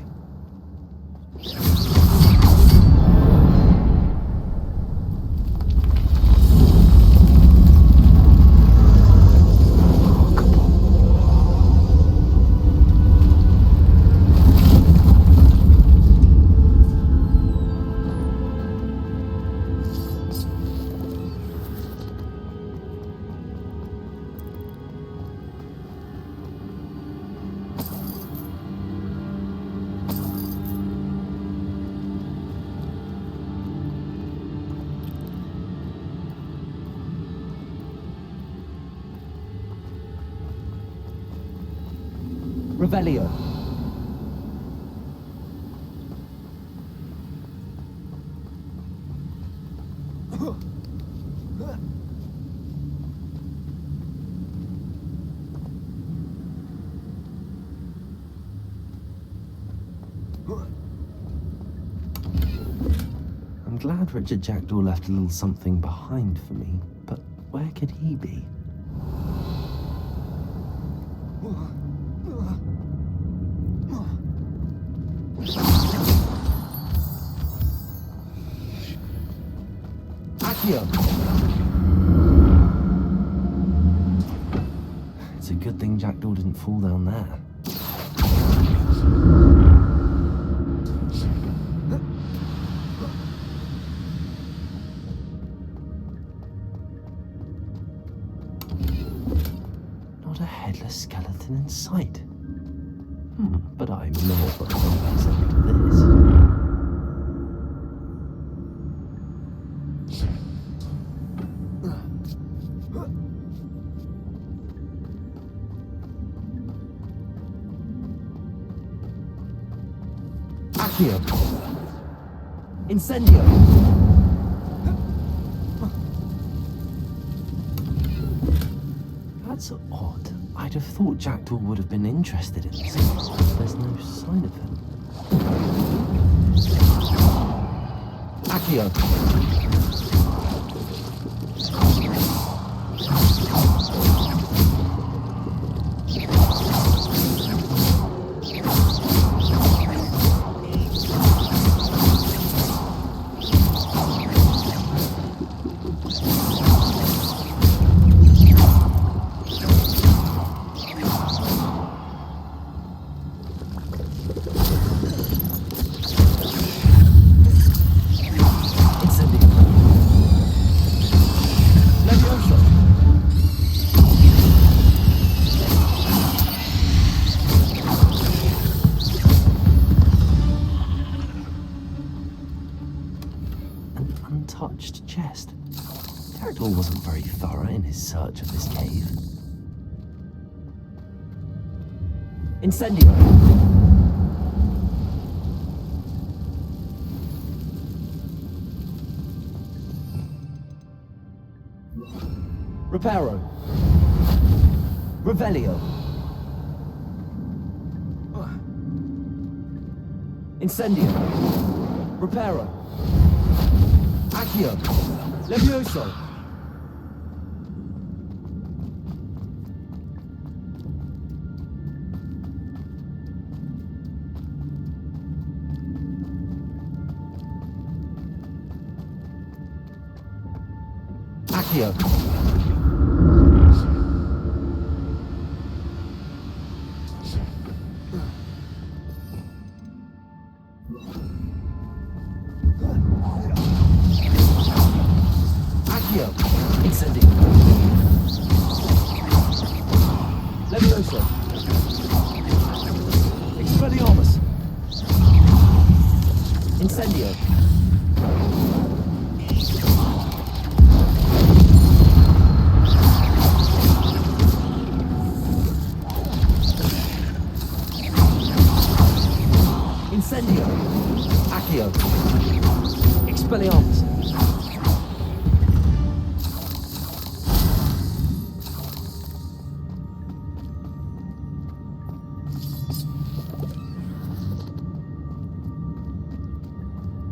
Revelio. I'm glad Richard Jackdaw left a little something behind for me, but where could he be? It's a good thing Jackdaw didn't fall down there. Not a headless skeleton in sight. But I'm not putting something to this. Incendio! That's odd. I'd have thought Jackdaw would have been interested in this, but there's no sign of him. Accio! Untouched chest. Jackdaw wasn't very thorough in his search of this cave. Incendio! Reparo! Revelio! Incendio! Reparo! Accio! Levioso! Accio! Incendio. Levioso. Expelliarmus. Incendio. Incendio. Accio. Expelliarmus.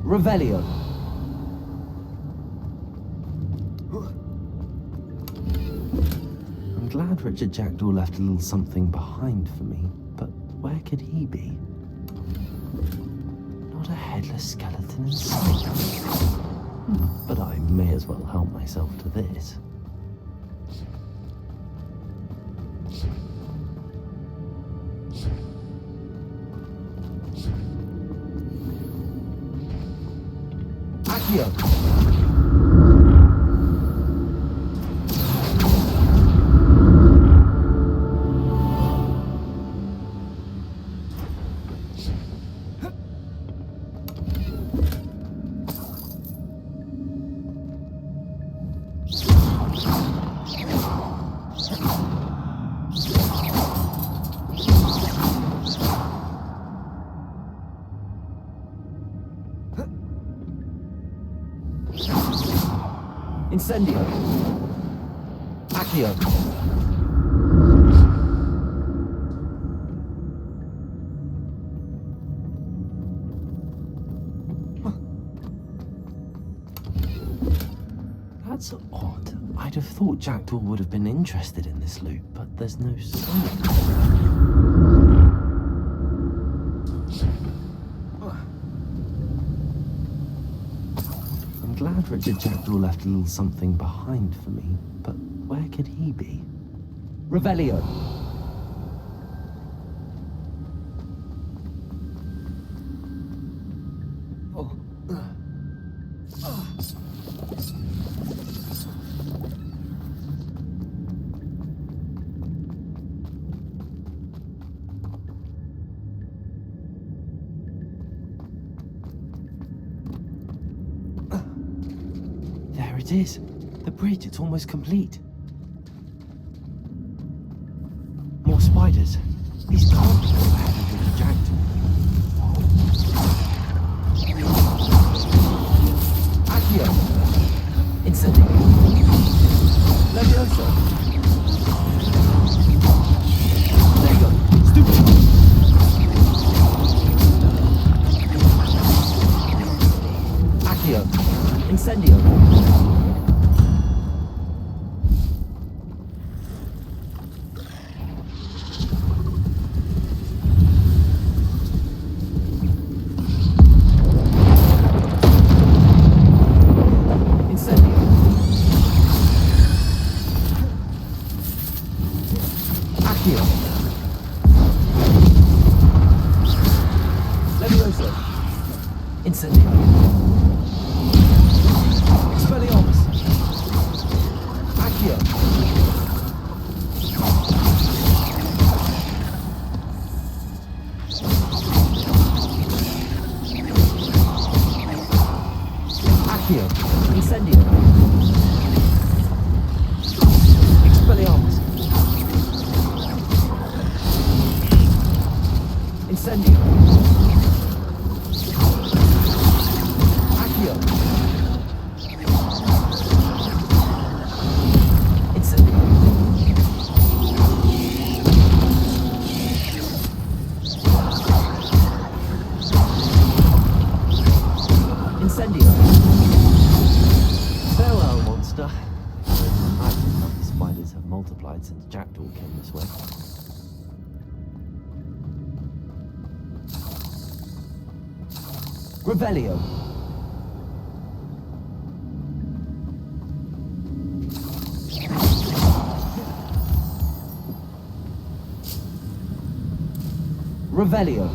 Revelio. I'm glad Richard Jackdaw left a little something behind for me, but where could he be? Not a headless skeleton in sight. But I may as well help myself to this. Accio. Incendio. Accio. That's odd. I'd have thought Jackdaw would have been interested in this loot, but there's no sign. I'm glad Richard Jackdaw left a little something behind for me, but where could he be? Revelio. There it is. The bridge, it's almost complete. More spiders. These can't be all ahead of Richard Jackdaw. Accio. Incendio. Levioso. There you go. Stupid. Accio. Incendio. Incendio. Expelliarmus. Accio. Accio. Incendio. Expelliarmus. Incendio. Accio. Incendio. Incendio. Farewell, monster. I think the spiders have multiplied since Jackdaw came this way. Revelio. Revelio.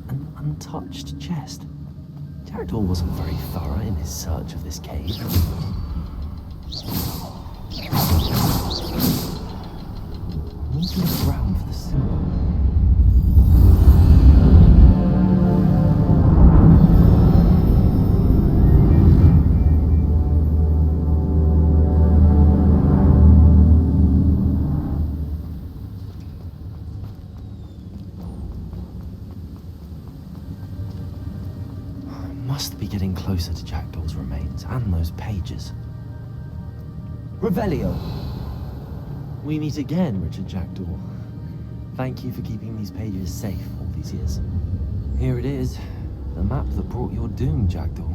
An untouched chest. Jackdaw wasn't very thorough in his search of this cave. Need to look around for the symbol. Must be getting closer to Jackdaw's remains and those pages. Revelio. We meet again, Richard Jackdaw. Thank you for keeping these pages safe all these years. Here it is. The map that brought your doom, Jackdaw.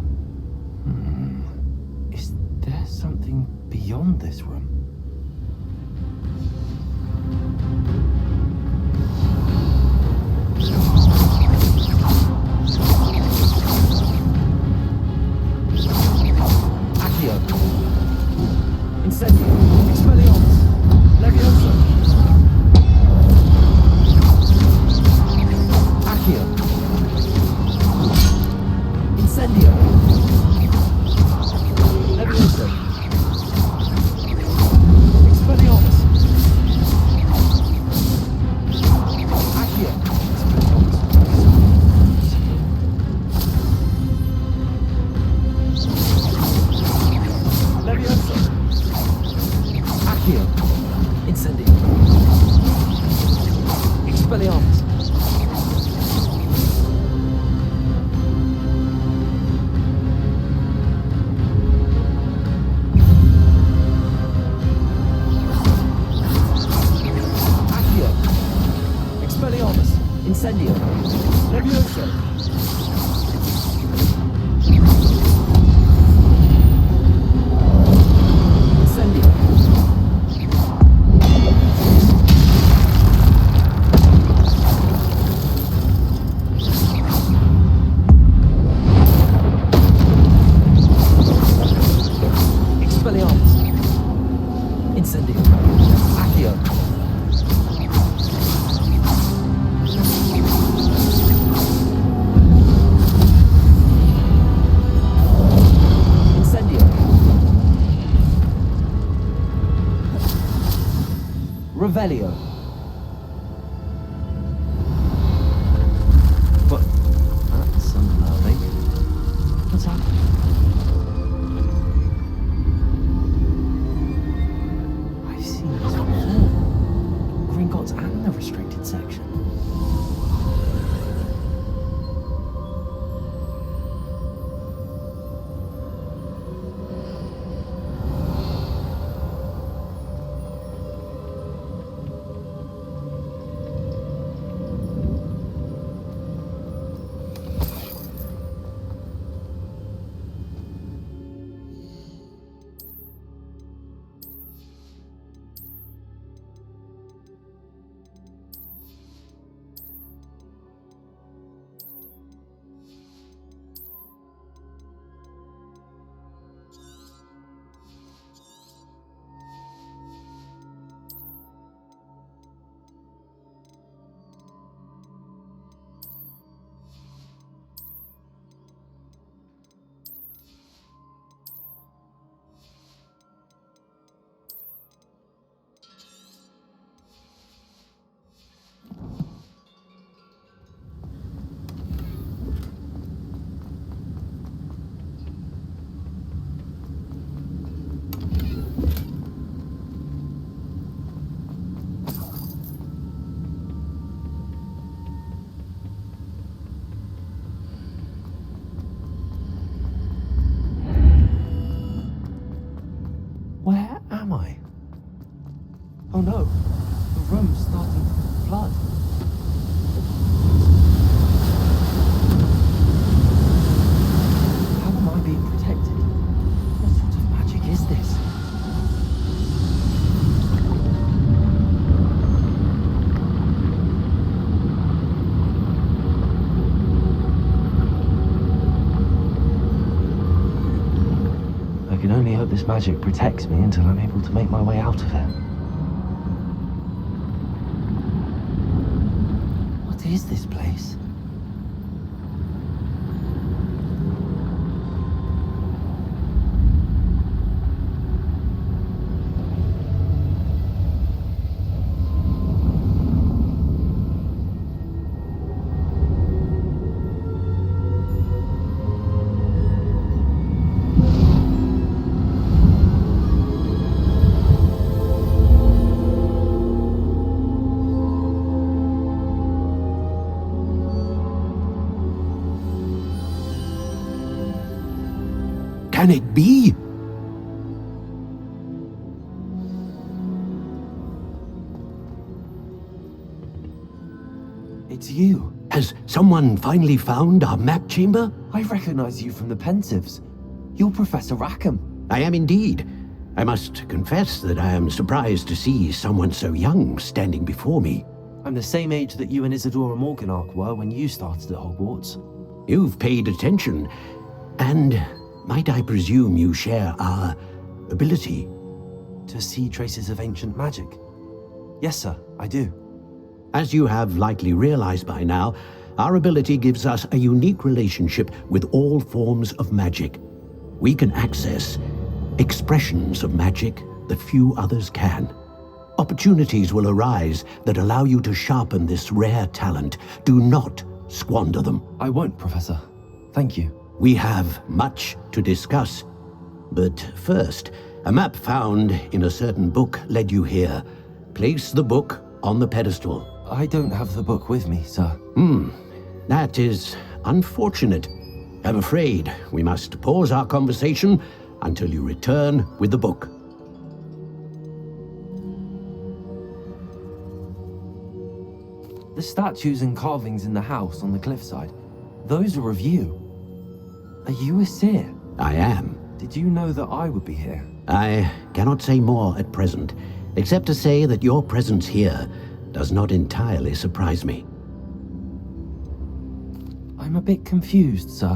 Is there something beyond this room? Accio. Incendio. Expelliarmus. Leviosa. Accio. Incendio. Leviosa. Expelliarmus. Accio. Leviosa. Accio. Incendio. Expelliarmus. Accio. Expelliarmus. Incendio. Leviosa. Incendio. Expelliarmus. Incendio. Accio. Incendio. Revelio. But that's unnerving. What's happening? I've seen this before. Gringotts and the restricted section. Where am I? Oh no, the room's starting to flood. How am I being protected? What sort of magic is this? I can only hope this magic protects me until I'm able to make my way out of it. What is this place? Can it be? It's you. And Has someone finally found our map chamber? I recognize you from the Pensieves. You're Professor Rackham. I am indeed. I must confess that I am surprised to see someone so young standing before me. I'm the same age that you and Isadora Morganach were when you started at Hogwarts. You've paid attention, and might I presume you share our ability? To see traces of ancient magic? Yes, sir, I do. As you have likely realized by now, our ability gives us a unique relationship with all forms of magic. We can access expressions of magic that few others can. Opportunities will arise that allow you to sharpen this rare talent. Do not squander them. I won't, Professor. Thank you. We have much to discuss. But first, a map found in a certain book led you here. Place the book on the pedestal. I don't have the book with me, sir. That is unfortunate. I'm afraid we must pause our conversation until you return with the book. The statues and carvings in the house on the cliffside, those are of you. Are you a seer? I am. Did you know that I would be here? I cannot say more at present, except to say that your presence here does not entirely surprise me. I'm a bit confused, sir.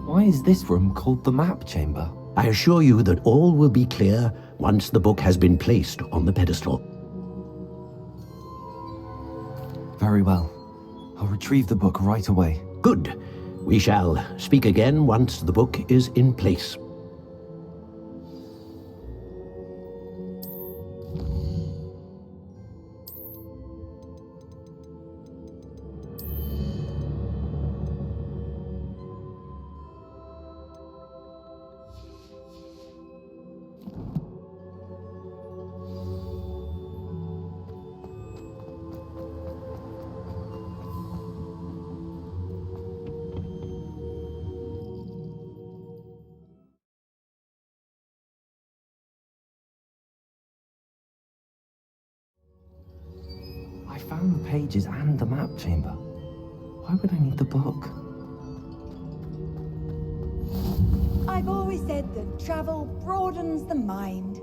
Why is this room called the map chamber? I assure you that all will be clear once the book has been placed on the pedestal. Very well. I'll retrieve the book right away. Good. We shall speak again once the book is in place. I found the pages and the map chamber. Why would I need the book? I've always said that travel broadens the mind.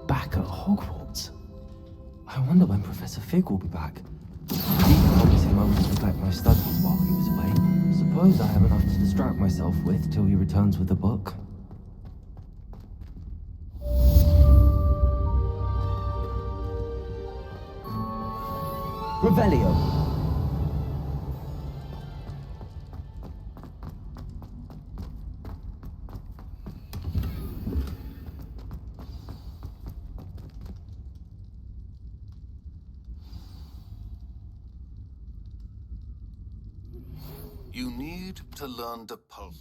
Back at Hogwarts. I wonder when Professor Fig will be back. I promised him I would neglect my studies while he was away. Suppose I have enough to distract myself with till he returns with the book. Revelio. You need to learn to pulse.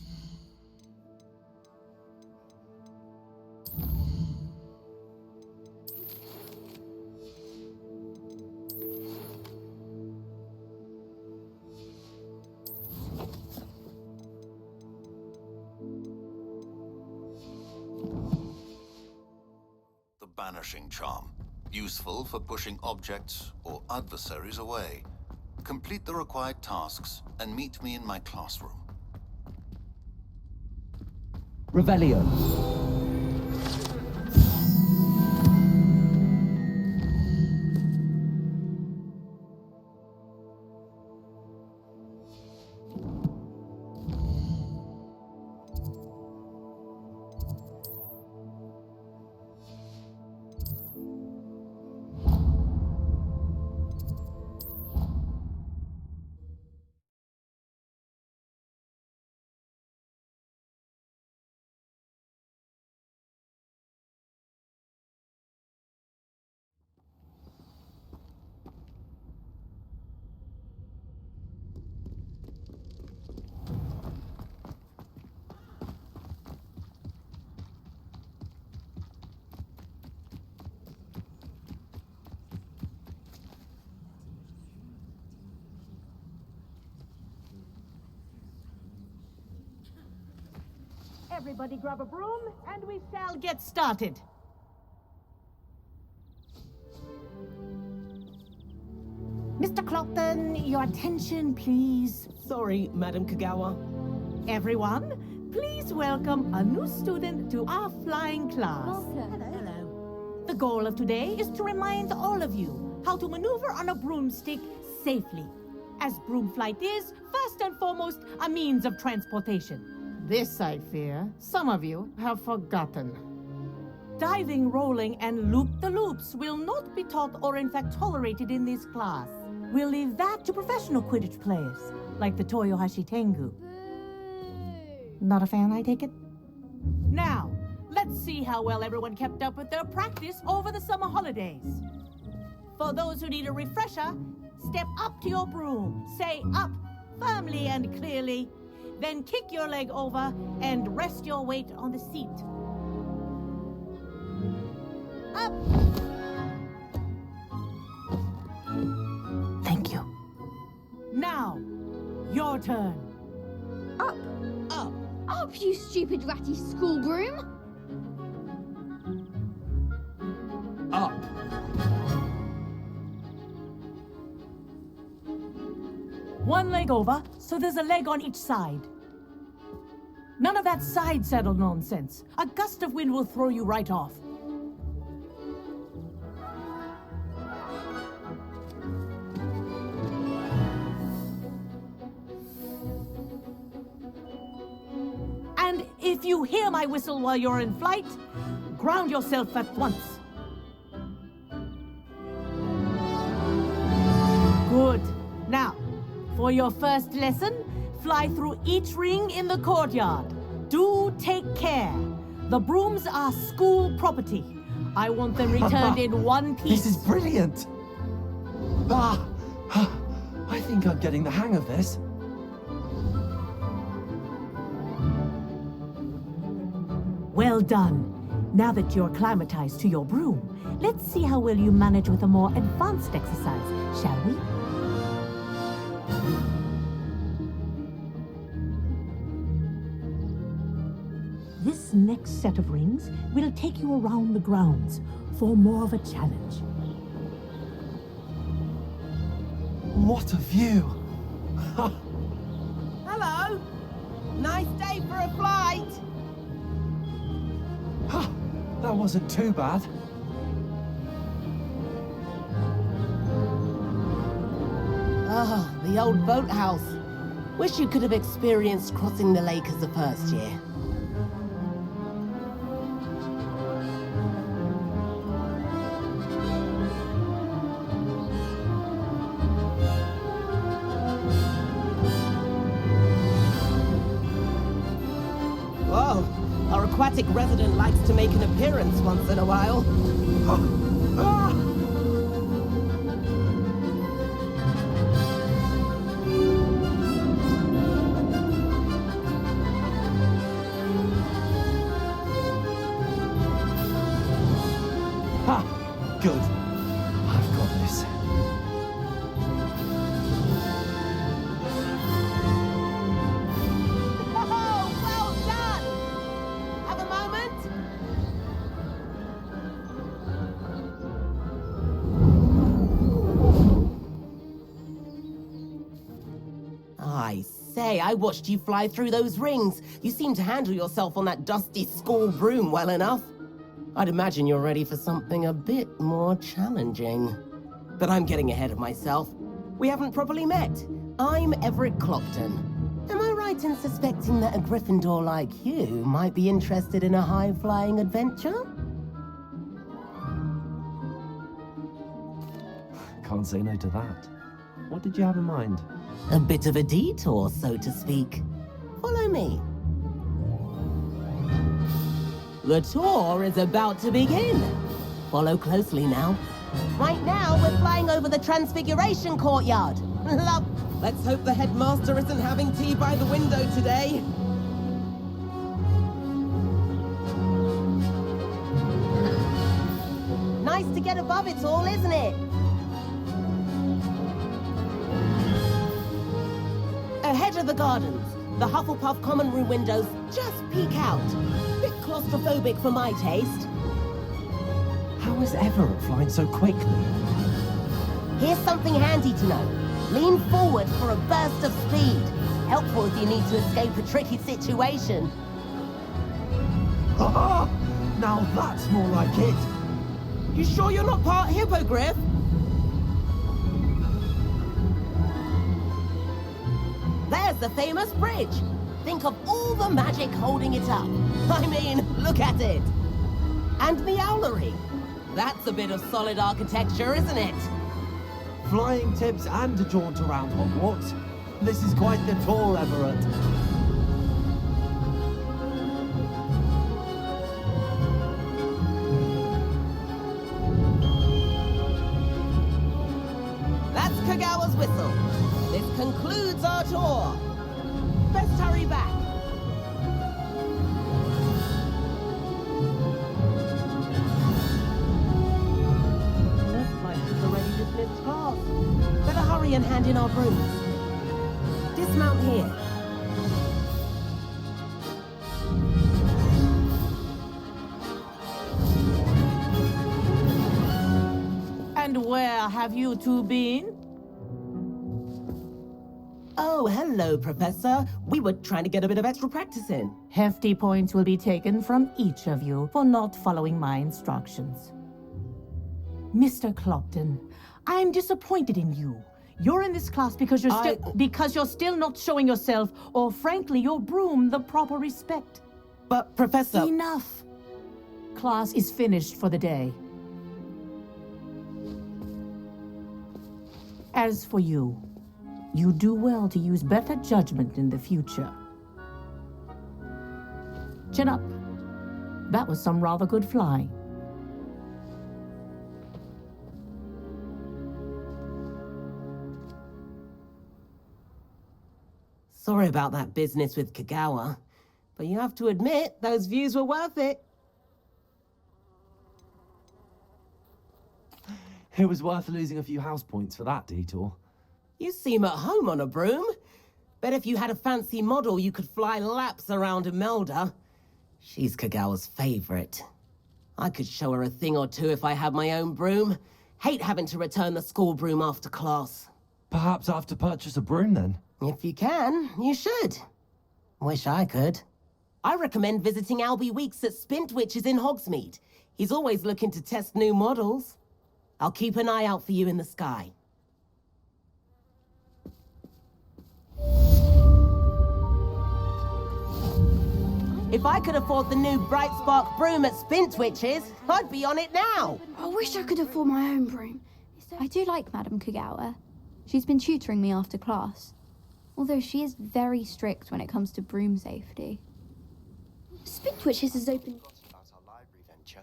The banishing charm, useful for pushing objects or adversaries away. Complete the required tasks and meet me in my classroom. Revelio. Everybody grab a broom, and we shall get started. Mr. Clopton, your attention, please. Sorry, Madam Kagawa. Everyone, please welcome a new student to our flying class. Hello. The goal of today is to remind all of you how to maneuver on a broomstick safely, as broom flight is, first and foremost, a means of transportation. This, I fear, some of you have forgotten. Diving, rolling, and loop-the-loops will not be taught or in fact tolerated in this class. We'll leave that to professional Quidditch players, like the Toyohashi Tengu. Not a fan, I take it? Now, let's see how well everyone kept up with their practice over the summer holidays. For those who need a refresher, step up to your broom, say up firmly and clearly, then kick your leg over and rest your weight on the seat. Up! Thank you. Now, your turn. Up! Up! Up, you stupid ratty school broom! Up. One leg over, so there's a leg on each side. None of that side saddle nonsense. A gust of wind will throw you right off. And if you hear my whistle while you're in flight, ground yourself at once. Good. Now, for your first lesson, fly through each ring in the courtyard. Do take care. The brooms are school property. I want them returned in one piece. This is brilliant! I think I'm getting the hang of this. Well done. Now that you're acclimatized to your broom, let's see how well you manage with a more advanced exercise, shall we? This next set of rings will take you around the grounds for more of a challenge. What a view! Hello! Nice day for a flight! That wasn't too bad. Ah, the old boathouse. Wish you could have experienced crossing the lake as the first year. Whoa, our aquatic resident likes to make an appearance once in a while. Good. I've got this. Oh, well done! Have a moment? I say, I watched you fly through those rings. You seem to handle yourself on that dusty school broom well enough. I'd imagine you're ready for something a bit more challenging. But I'm getting ahead of myself. We haven't properly met. I'm Everett Clopton. Am I right in suspecting that a Gryffindor like you might be interested in a high-flying adventure? Can't say no to that. What did you have in mind? A bit of a detour, so to speak. Follow me. The tour is about to begin. Follow closely now. Right now, we're flying over the Transfiguration Courtyard. Love. Let's hope the headmaster isn't having tea by the window today. Nice to get above it all, isn't it? Ahead of the gardens, The Hufflepuff common room windows just peek out. Bit claustrophobic for my taste. How is Everett flying so quickly? Here's something handy to know. Lean forward for a burst of speed. Helpful if you need to escape a tricky situation. Now that's more like it. You sure you're not part hippogriff? There's the famous bridge. Think of all the magic holding it up. I mean, look at it. And the owlery. That's a bit of solid architecture, isn't it? Flying tips and a jaunt around Hogwarts. This is quite the tour, Everett. That's Kagawa's whistle. This concludes our tour. Let's hurry back. Looks like it's already dismissed class. Better hurry and hand in our brooms. Dismount here. And where have you two been? Oh, hello, Professor. We were trying to get a bit of extra practice in. Hefty points will be taken from each of you for not following my instructions. Mr. Clopton, I'm disappointed in you. You're in this class because you're still not showing yourself, or frankly, your broom the proper respect. But, Professor... Enough! Class is finished for the day. As for you, you do well to use better judgment in the future. Chin up. That was some rather good flying. Sorry about that business with Kagawa, but you have to admit those views were worth it. It was worth losing a few house points for that detour. You seem at home on a broom. Bet if you had a fancy model, you could fly laps around Imelda. She's Kagawa's favorite. I could show her a thing or two if I had my own broom. Hate having to return the school broom after class. Perhaps I have to purchase a broom then? If you can, you should. Wish I could. I recommend visiting Albie Weeks at Spintwitches in Hogsmeade. He's always looking to test new models. I'll keep an eye out for you in the sky. If I could afford the new Bright Spark broom at Spintwitches, I'd be on it now. I wish I could afford my own broom. I do like Madame Kagawa. She's been tutoring me after class. Although she is very strict when it comes to broom safety. Spintwitches is open. About our library venture.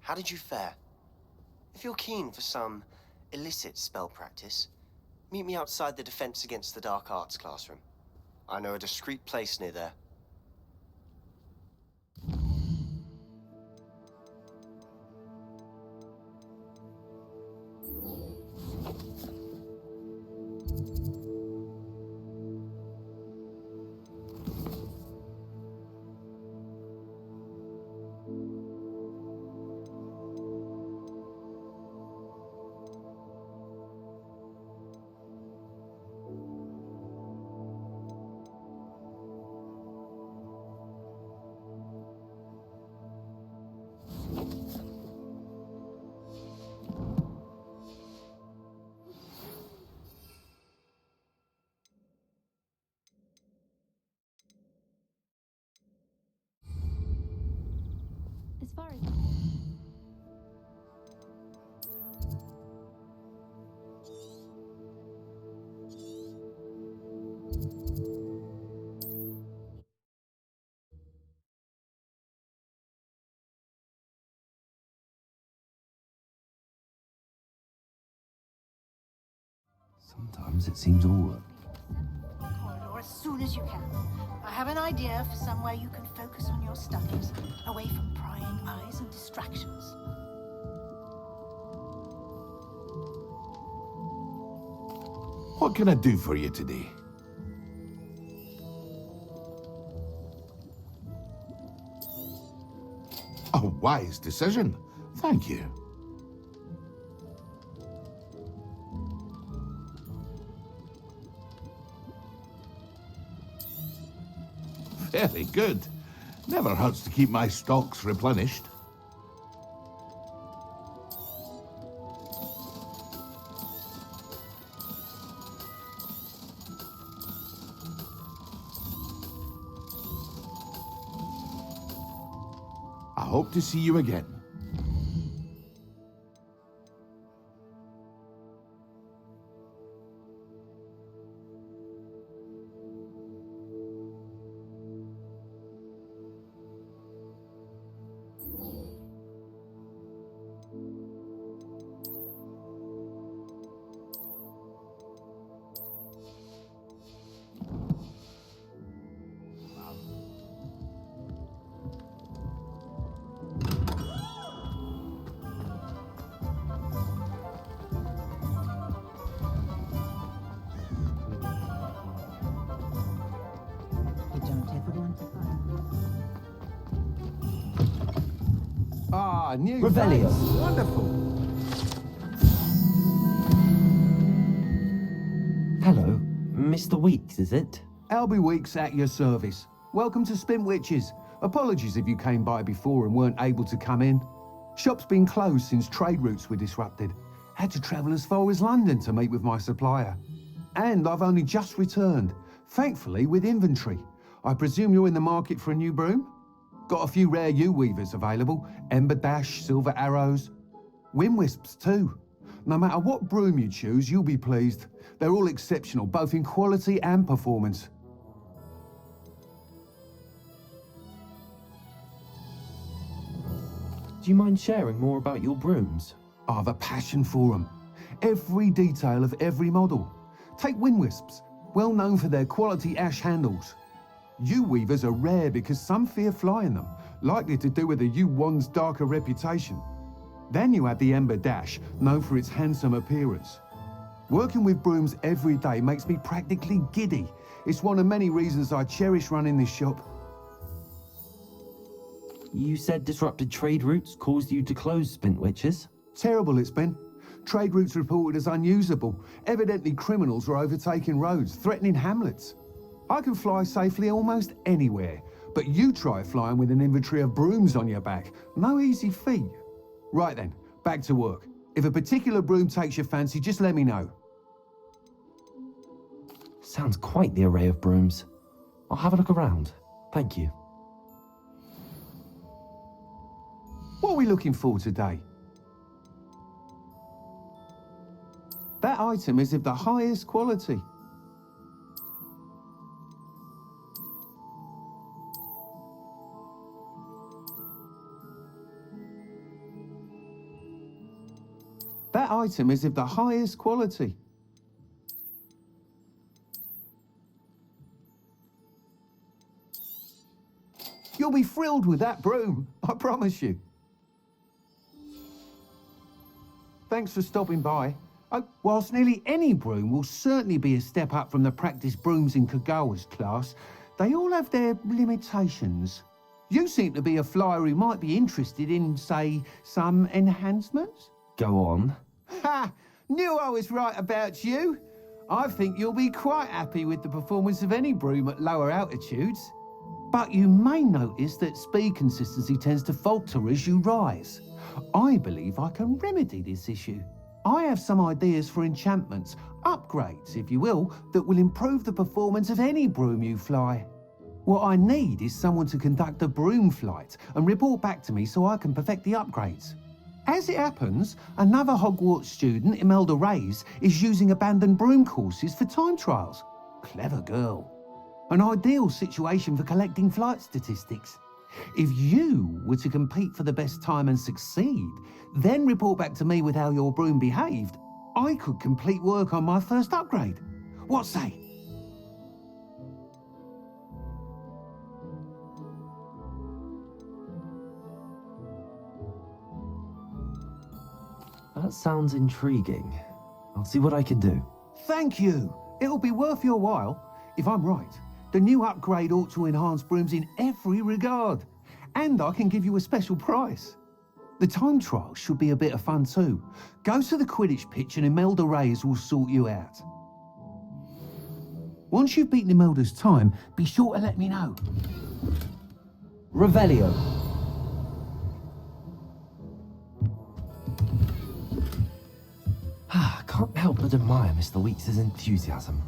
How did you fare? If you're keen for some illicit spell practice, meet me outside the Defense Against the Dark Arts classroom. I know a discreet place near there. As far as... Sometimes it seems all work. Corridor as soon as you can. I have an idea for somewhere you can focus on your studies, away from prying eyes and distractions. What can I do for you today? wise decision. Thank you. Very good. Never hurts to keep my stocks replenished. I hope to see you again. Ah, new Revelio. face. Wonderful. Hello, Mr. Weeks, is it? Albie Weeks at your service. Welcome to Spintwitches. Apologies if you came by before and weren't able to come in. Shop's been closed since trade routes were disrupted. Had to travel as far as London to meet with my supplier. And I've only just returned, thankfully with inventory. I presume you're in the market for a new broom? Got a few rare U-weavers available. Ember Dash, Silver Arrows. Wind Wisps too. No matter what broom you choose, you'll be pleased. They're all exceptional, both in quality and performance. Do you mind sharing more about your brooms? I've a passion for them. Every detail of every model. Take Wind Wisps, well known for their quality ash handles. U-weavers are rare because some fear flying them, likely to do with the U-wand's darker reputation. Then you have the Ember Dash, known for its handsome appearance. Working with brooms every day makes me practically giddy. It's one of many reasons I cherish running this shop. You said disrupted trade routes caused you to close Spintwitches? Terrible it's been. Trade routes reported as unusable. Evidently criminals are overtaking roads, threatening hamlets. I can fly safely almost anywhere, but you try flying with an inventory of brooms on your back. No easy feat. Right then, back to work. If a particular broom takes your fancy, just let me know. Sounds quite the array of brooms. I'll have a look around. Thank you. What are we looking for today? That item is of the highest quality. That item is of the highest quality. You'll be thrilled with that broom, I promise you. Thanks for stopping by. Whilst nearly any broom will certainly be a step up from the practice brooms in Kagawa's class, they all have their limitations. You seem to be a flyer who might be interested in, say, some enhancements? Go on. Ha! Knew I was right about you. I think you'll be quite happy with the performance of any broom at lower altitudes. But you may notice that speed consistency tends to falter as you rise. I believe I can remedy this issue. I have some ideas for enchantments, upgrades, if you will, that will improve the performance of any broom you fly. What I need is someone to conduct a broom flight and report back to me so I can perfect the upgrades. As it happens, another Hogwarts student, Imelda Reyes, is using abandoned broom courses for time trials. Clever girl. An ideal situation for collecting flight statistics. If you were to compete for the best time and succeed, then report back to me with how your broom behaved, I could complete work on my first upgrade. What say? That sounds intriguing. I'll see what I can do. Thank you. It'll be worth your while. If I'm right, the new upgrade ought to enhance brooms in every regard. And I can give you a special prize. The time trial should be a bit of fun too. Go to the Quidditch pitch and Imelda Reyes will sort you out. Once you've beaten Imelda's time, be sure to let me know. Revelio. Can't help but admire Mr. Weeks' enthusiasm.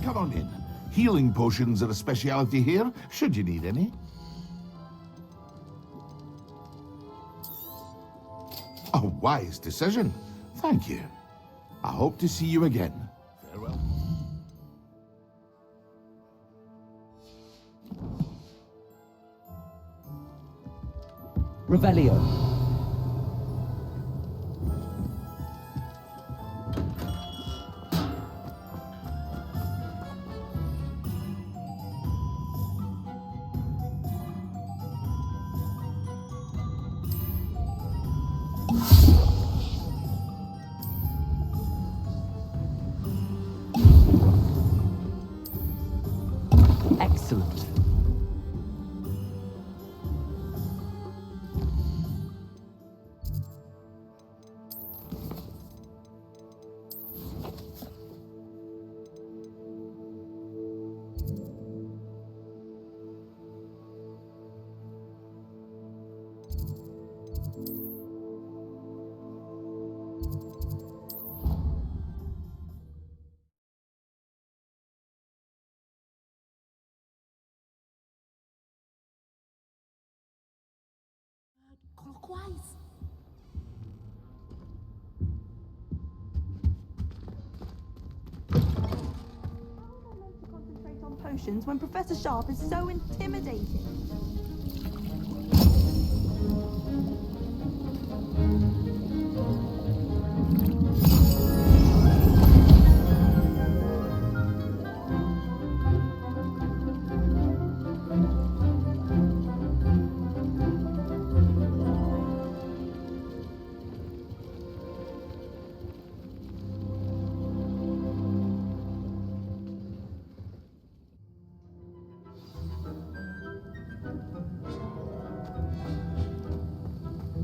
Come on in. Healing potions are a speciality here, should you need any. A wise decision. Thank you. I hope to see you again. Farewell. Revelio. Excellent. Clockwise. Concentrate on potions when Professor Sharp is so intimidating.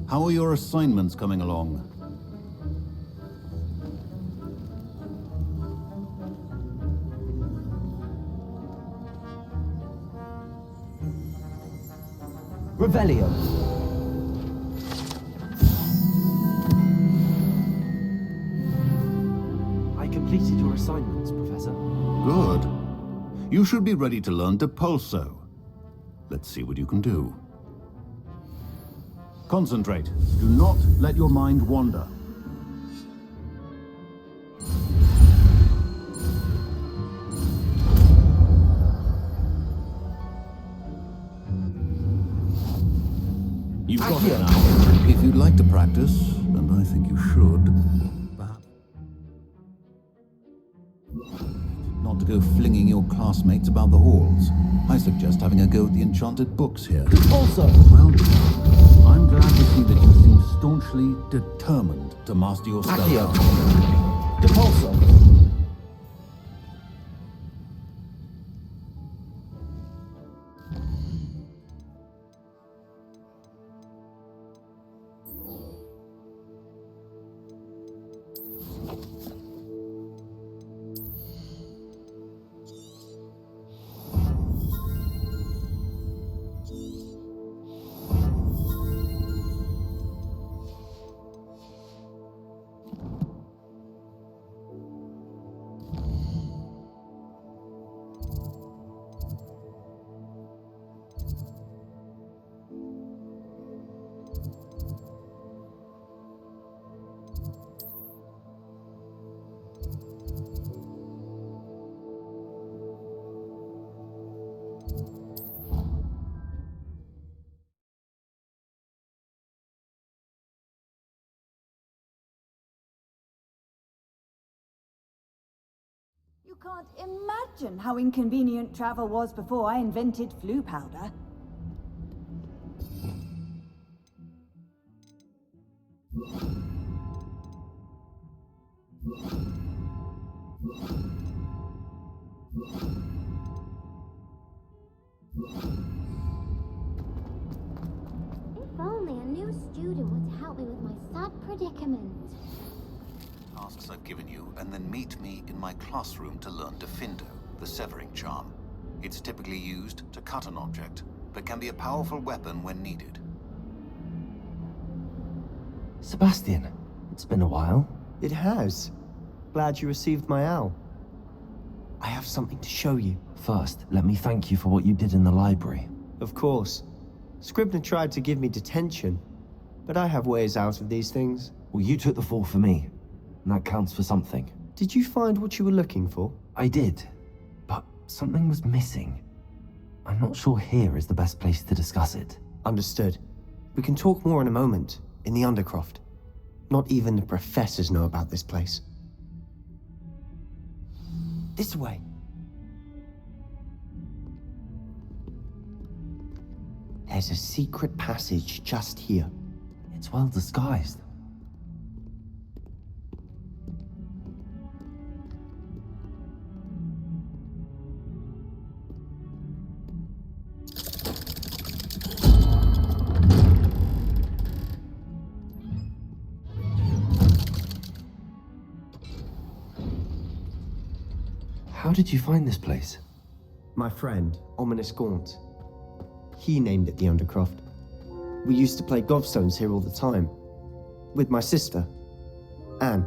How are your assignments coming along? Revelio. I completed your assignments, Professor. Good. You should be ready to learn Depulso. Let's see what you can do. Concentrate. Do not let your mind wander. You've got it now. If you'd like to practice, and I think you should, perhaps not to go flinging your classmates about the halls. I suggest having a go at the enchanted books here. Also, well, I'm glad to see that you seem staunchly determined to master your spell. Depulso. Can't imagine how inconvenient travel was before I invented flu powder. If only a new student would help me with my sad predicament. Tasks I've given you, and then meet me in my classroom to learn Defindo, the severing charm. It's typically used to cut an object, but can be a powerful weapon when needed. Sebastian, it's been a while. It has. Glad you received my owl. I have something to show you. First, let me thank you for what you did in the library. Of course. Scribner tried to give me detention, but I have ways out of these things. Well, you took the fall for me, and that counts for something. Did you find what you were looking for? I did, but something was missing. I'm not sure here is the best place to discuss it. Understood. We can talk more in a moment, in the Undercroft. Not even the professors know about this place. This way. There's a secret passage just here. It's well disguised. How did you find this place? My friend, Ominous Gaunt. He named it the Undercroft. We used to play gobstones here all the time. With my sister, Anne.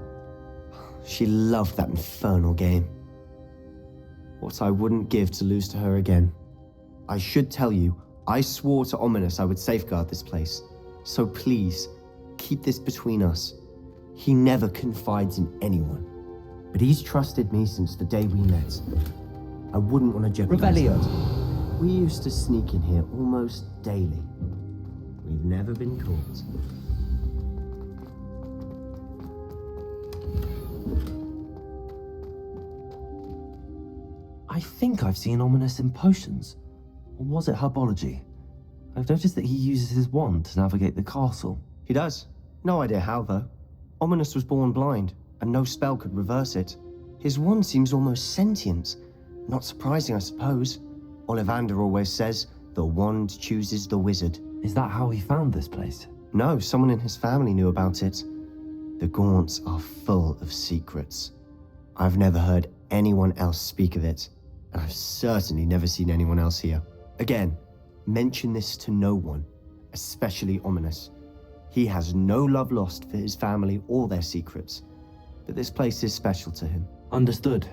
She loved that infernal game. What I wouldn't give to lose to her again. I should tell you, I swore to Ominous I would safeguard this place. So please, keep this between us. He never confides in anyone. But he's trusted me since the day we met. I wouldn't want to jeopardize Revelio. that. We used to sneak in here almost daily. We've never been caught. I think I've seen Ominous in potions. Or was it herbology? I've noticed that he uses his wand to navigate the castle. He does. No idea how, though. Ominous was born blind, and no spell could reverse it. His wand seems almost sentient. Not surprising, I suppose. Ollivander always says, the wand chooses the wizard. Is that how he found this place? No, someone in his family knew about it. The Gaunts are full of secrets. I've never heard anyone else speak of it, and I've certainly never seen anyone else here. Again, mention this to no one, especially Ominous. He has no love lost for his family or their secrets, but this place is special to him. Understood.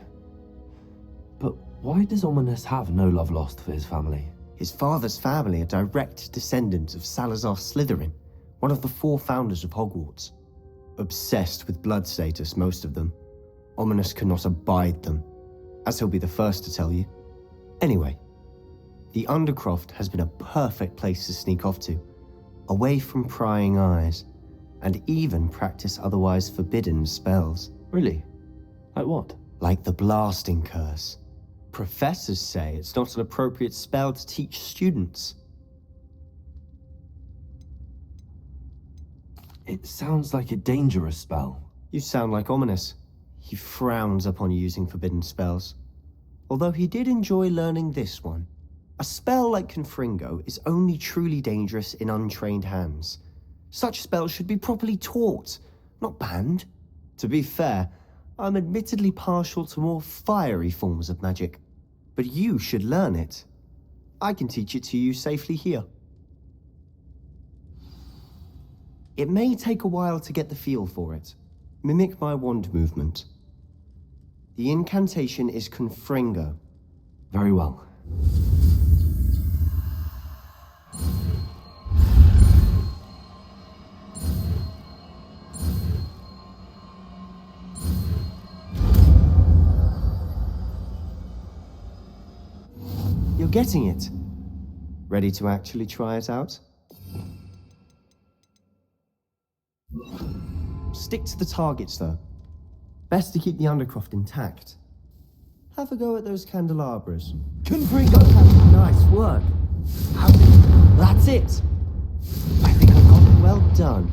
But why does Ominous have no love lost for his family? His father's family are direct descendants of Salazar Slytherin, one of the 4 founders of Hogwarts. Obsessed with blood status, most of them. Ominous cannot abide them, as he'll be the first to tell you. Anyway, the Undercroft has been a perfect place to sneak off to, away from prying eyes, and even practice otherwise forbidden spells. Really? Like what? Like the Blasting Curse. Professors say it's not an appropriate spell to teach students. It sounds like a dangerous spell. You sound like Ominous. He frowns upon using forbidden spells. Although he did enjoy learning this one. A spell like Confringo is only truly dangerous in untrained hands. Such spells should be properly taught, not banned. To be fair, I'm admittedly partial to more fiery forms of magic. But you should learn it. I can teach it to you safely here. It may take a while to get the feel for it. Mimic my wand movement. The incantation is Confringo. Very well. You're getting it. Ready to actually try it out? Stick to the targets, though. Best to keep the Undercroft intact. Have a go at those candelabras. Confringo! Nice work. That's it. I think I've got it well done.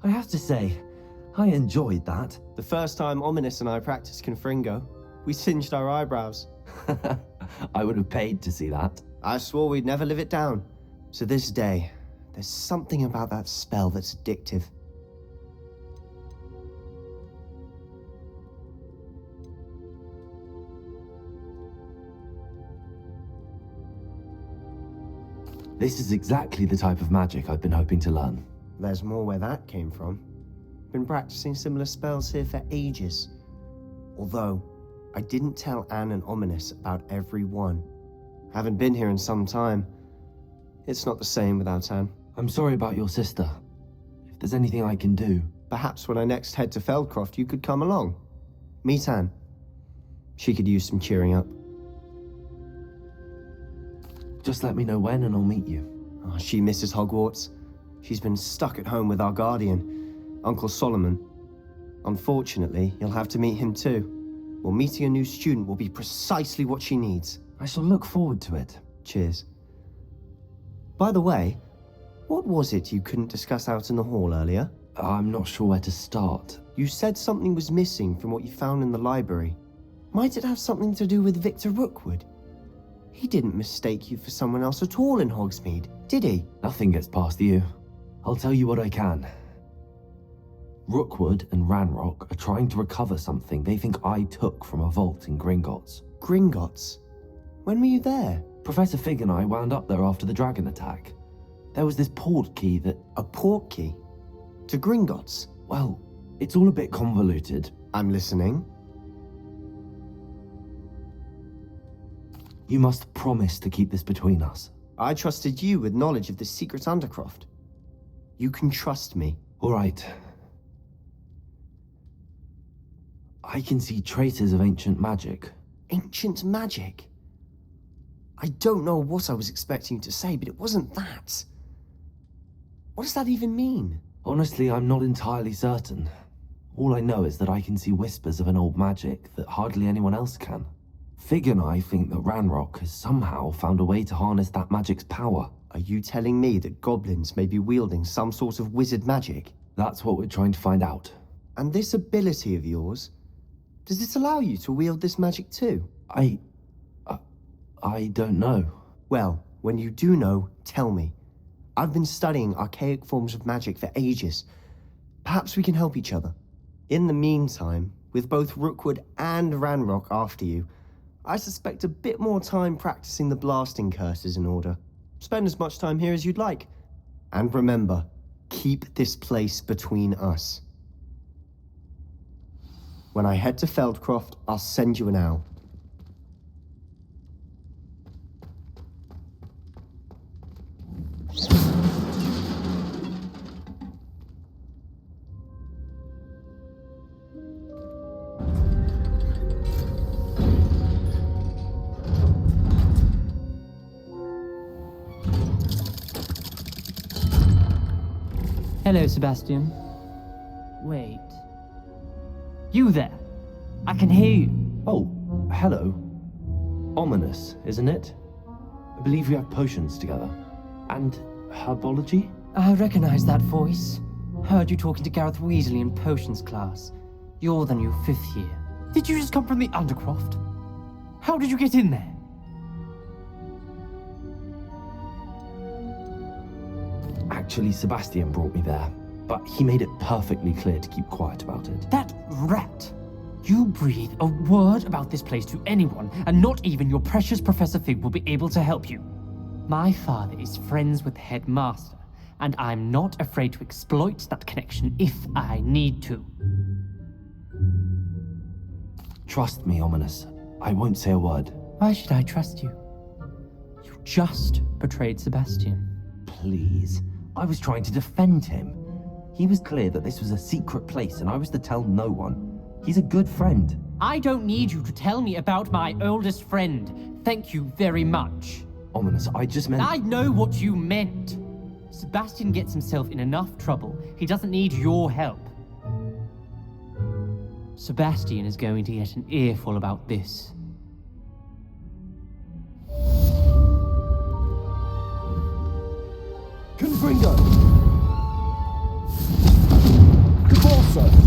I have to say, I enjoyed that. The first time Ominous and I practiced Confringo, we singed our eyebrows. I would have paid to see that. I swore we'd never live it down. So this day, there's something about that spell that's addictive. This is exactly the type of magic I've been hoping to learn. There's more where that came from. Been practicing similar spells here for ages. Although, I didn't tell Anne and Ominous about every one. Haven't been here in some time. It's not the same without Anne. I'm sorry about your sister. If there's anything I can do... Perhaps when I next head to Feldcroft, you could come along. Meet Anne. She could use some cheering up. Just let me know when and I'll meet you. Oh, she misses Hogwarts. She's been stuck at home with our guardian, Uncle Solomon. Unfortunately, you'll have to meet him too. Well, meeting a new student will be precisely what she needs. I shall look forward to it. Cheers. By the way, what was it you couldn't discuss out in the hall earlier? I'm not sure where to start. You said something was missing from what you found in the library. Might it have something to do with Victor Rookwood? He didn't mistake you for someone else at all in Hogsmeade, did he? Nothing gets past you. I'll tell you what I can. Rookwood and Ranrock are trying to recover something they think I took from a vault in Gringotts. Gringotts? When were you there? Professor Fig and I wound up there after the dragon attack. There was this port key that... A port key? To Gringotts? Well, it's all a bit convoluted. I'm listening. You must promise to keep this between us. I trusted you with knowledge of the secret Undercroft. You can trust me. All right. I can see traces of ancient magic. Ancient magic? I don't know what I was expecting you to say, but it wasn't that. What does that even mean? Honestly, I'm not entirely certain. All I know is that I can see whispers of an old magic that hardly anyone else can. Fig and I think that Ranrock has somehow found a way to harness that magic's power. Are you telling me that goblins may be wielding some sort of wizard magic? That's what we're trying to find out. And this ability of yours, does it allow you to wield this magic too? I don't know. Well, when you do know, tell me. I've been studying archaic forms of magic for ages. Perhaps we can help each other. In the meantime, with both Rookwood and Ranrock after you, I suspect a bit more time practicing the blasting curse is in order. Spend as much time here as you'd like. And remember, keep this place between us. When I head to Feldcroft, I'll send you an owl. Hello, Sebastian. Wait. You there? I can hear you. Oh, hello. Ominous, isn't it? I believe we have potions together. And herbology? I recognize that voice. Heard you talking to Gareth Weasley in potions class. You're the new 5th year. Did you just come from the Undercroft? How did you get in there? Actually, Sebastian brought me there, but he made it perfectly clear to keep quiet about it. That rat! You breathe a word about this place to anyone, and not even your precious Professor Fig will be able to help you. My father is friends with the headmaster, and I'm not afraid to exploit that connection if I need to. Trust me, Ominous. I won't say a word. Why should I trust you? You just betrayed Sebastian. Please. I was trying to defend him. He was clear that this was a secret place and I was to tell no one. He's a good friend. I don't need you to tell me about my oldest friend. Thank you very much. Ominous, I just meant... I know what you meant. Sebastian gets himself in enough trouble. He doesn't need your help. Sebastian is going to get an earful about this. Confringo! Convulso!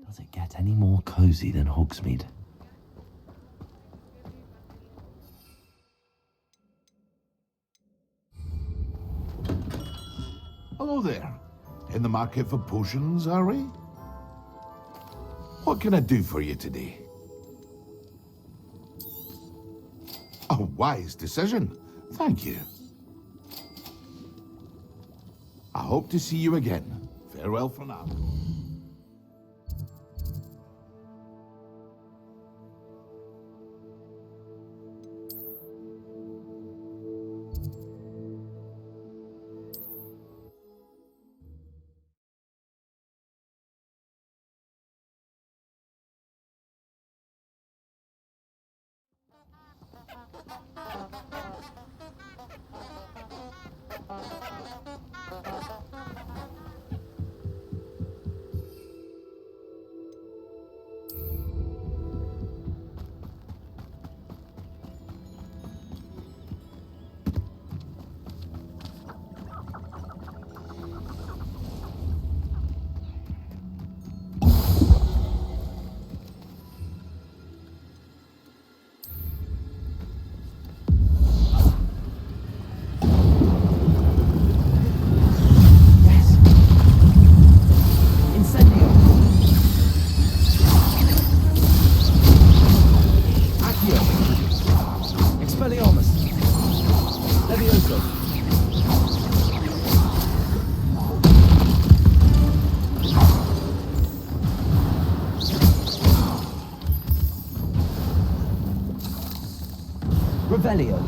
Does it get any more cozy than Hogsmeade? Hello there. In the market for potions, are we? What can I do for you today? A wise decision. Thank you. I hope to see you again. Farewell for now. Revelio.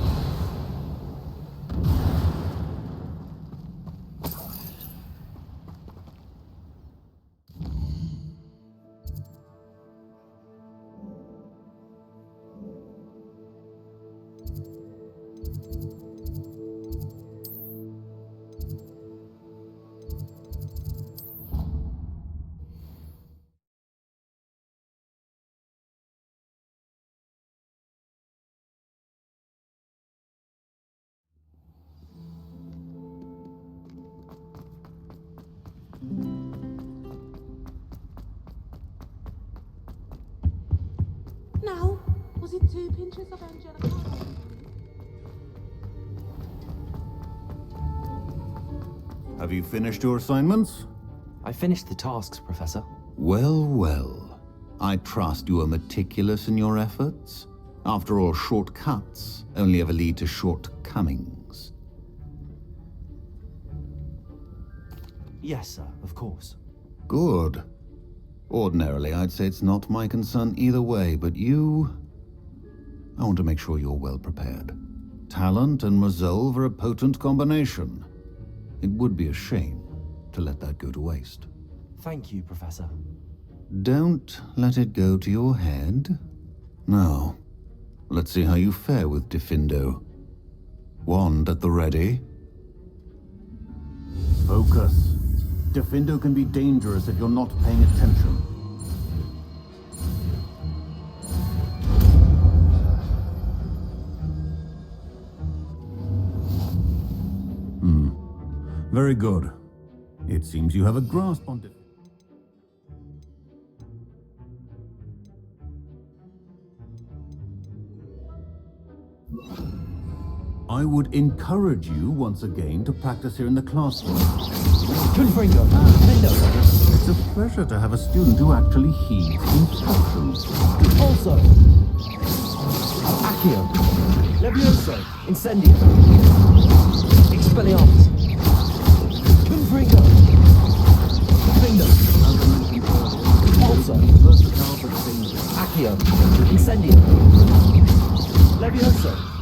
Now, was it 2 pinches of Angelica? Have you finished your assignments? I finished the tasks, Professor. Well, well. I trust you are meticulous in your efforts. After all, shortcuts only ever lead to shortcomings. Yes, sir, of course. Good. Ordinarily, I'd say it's not my concern either way, but you... I want to make sure you're well prepared. Talent and resolve are a potent combination. It would be a shame to let that go to waste. Thank you, Professor. Don't let it go to your head. Now, let's see how you fare with Diffindo. Wand at the ready. Focus. Diffindo can be dangerous if you're not paying attention. Very good. It seems you have a grasp on Diffindo. I would encourage you once again to practice here in the classroom. Confringo. Diffindo. It's a pleasure to have a student who actually heeds instructions. Also, Accio, Levioso, Incendio, Expelliarmus, Confringo, Finger, also, Accio, Incendio, Levioso,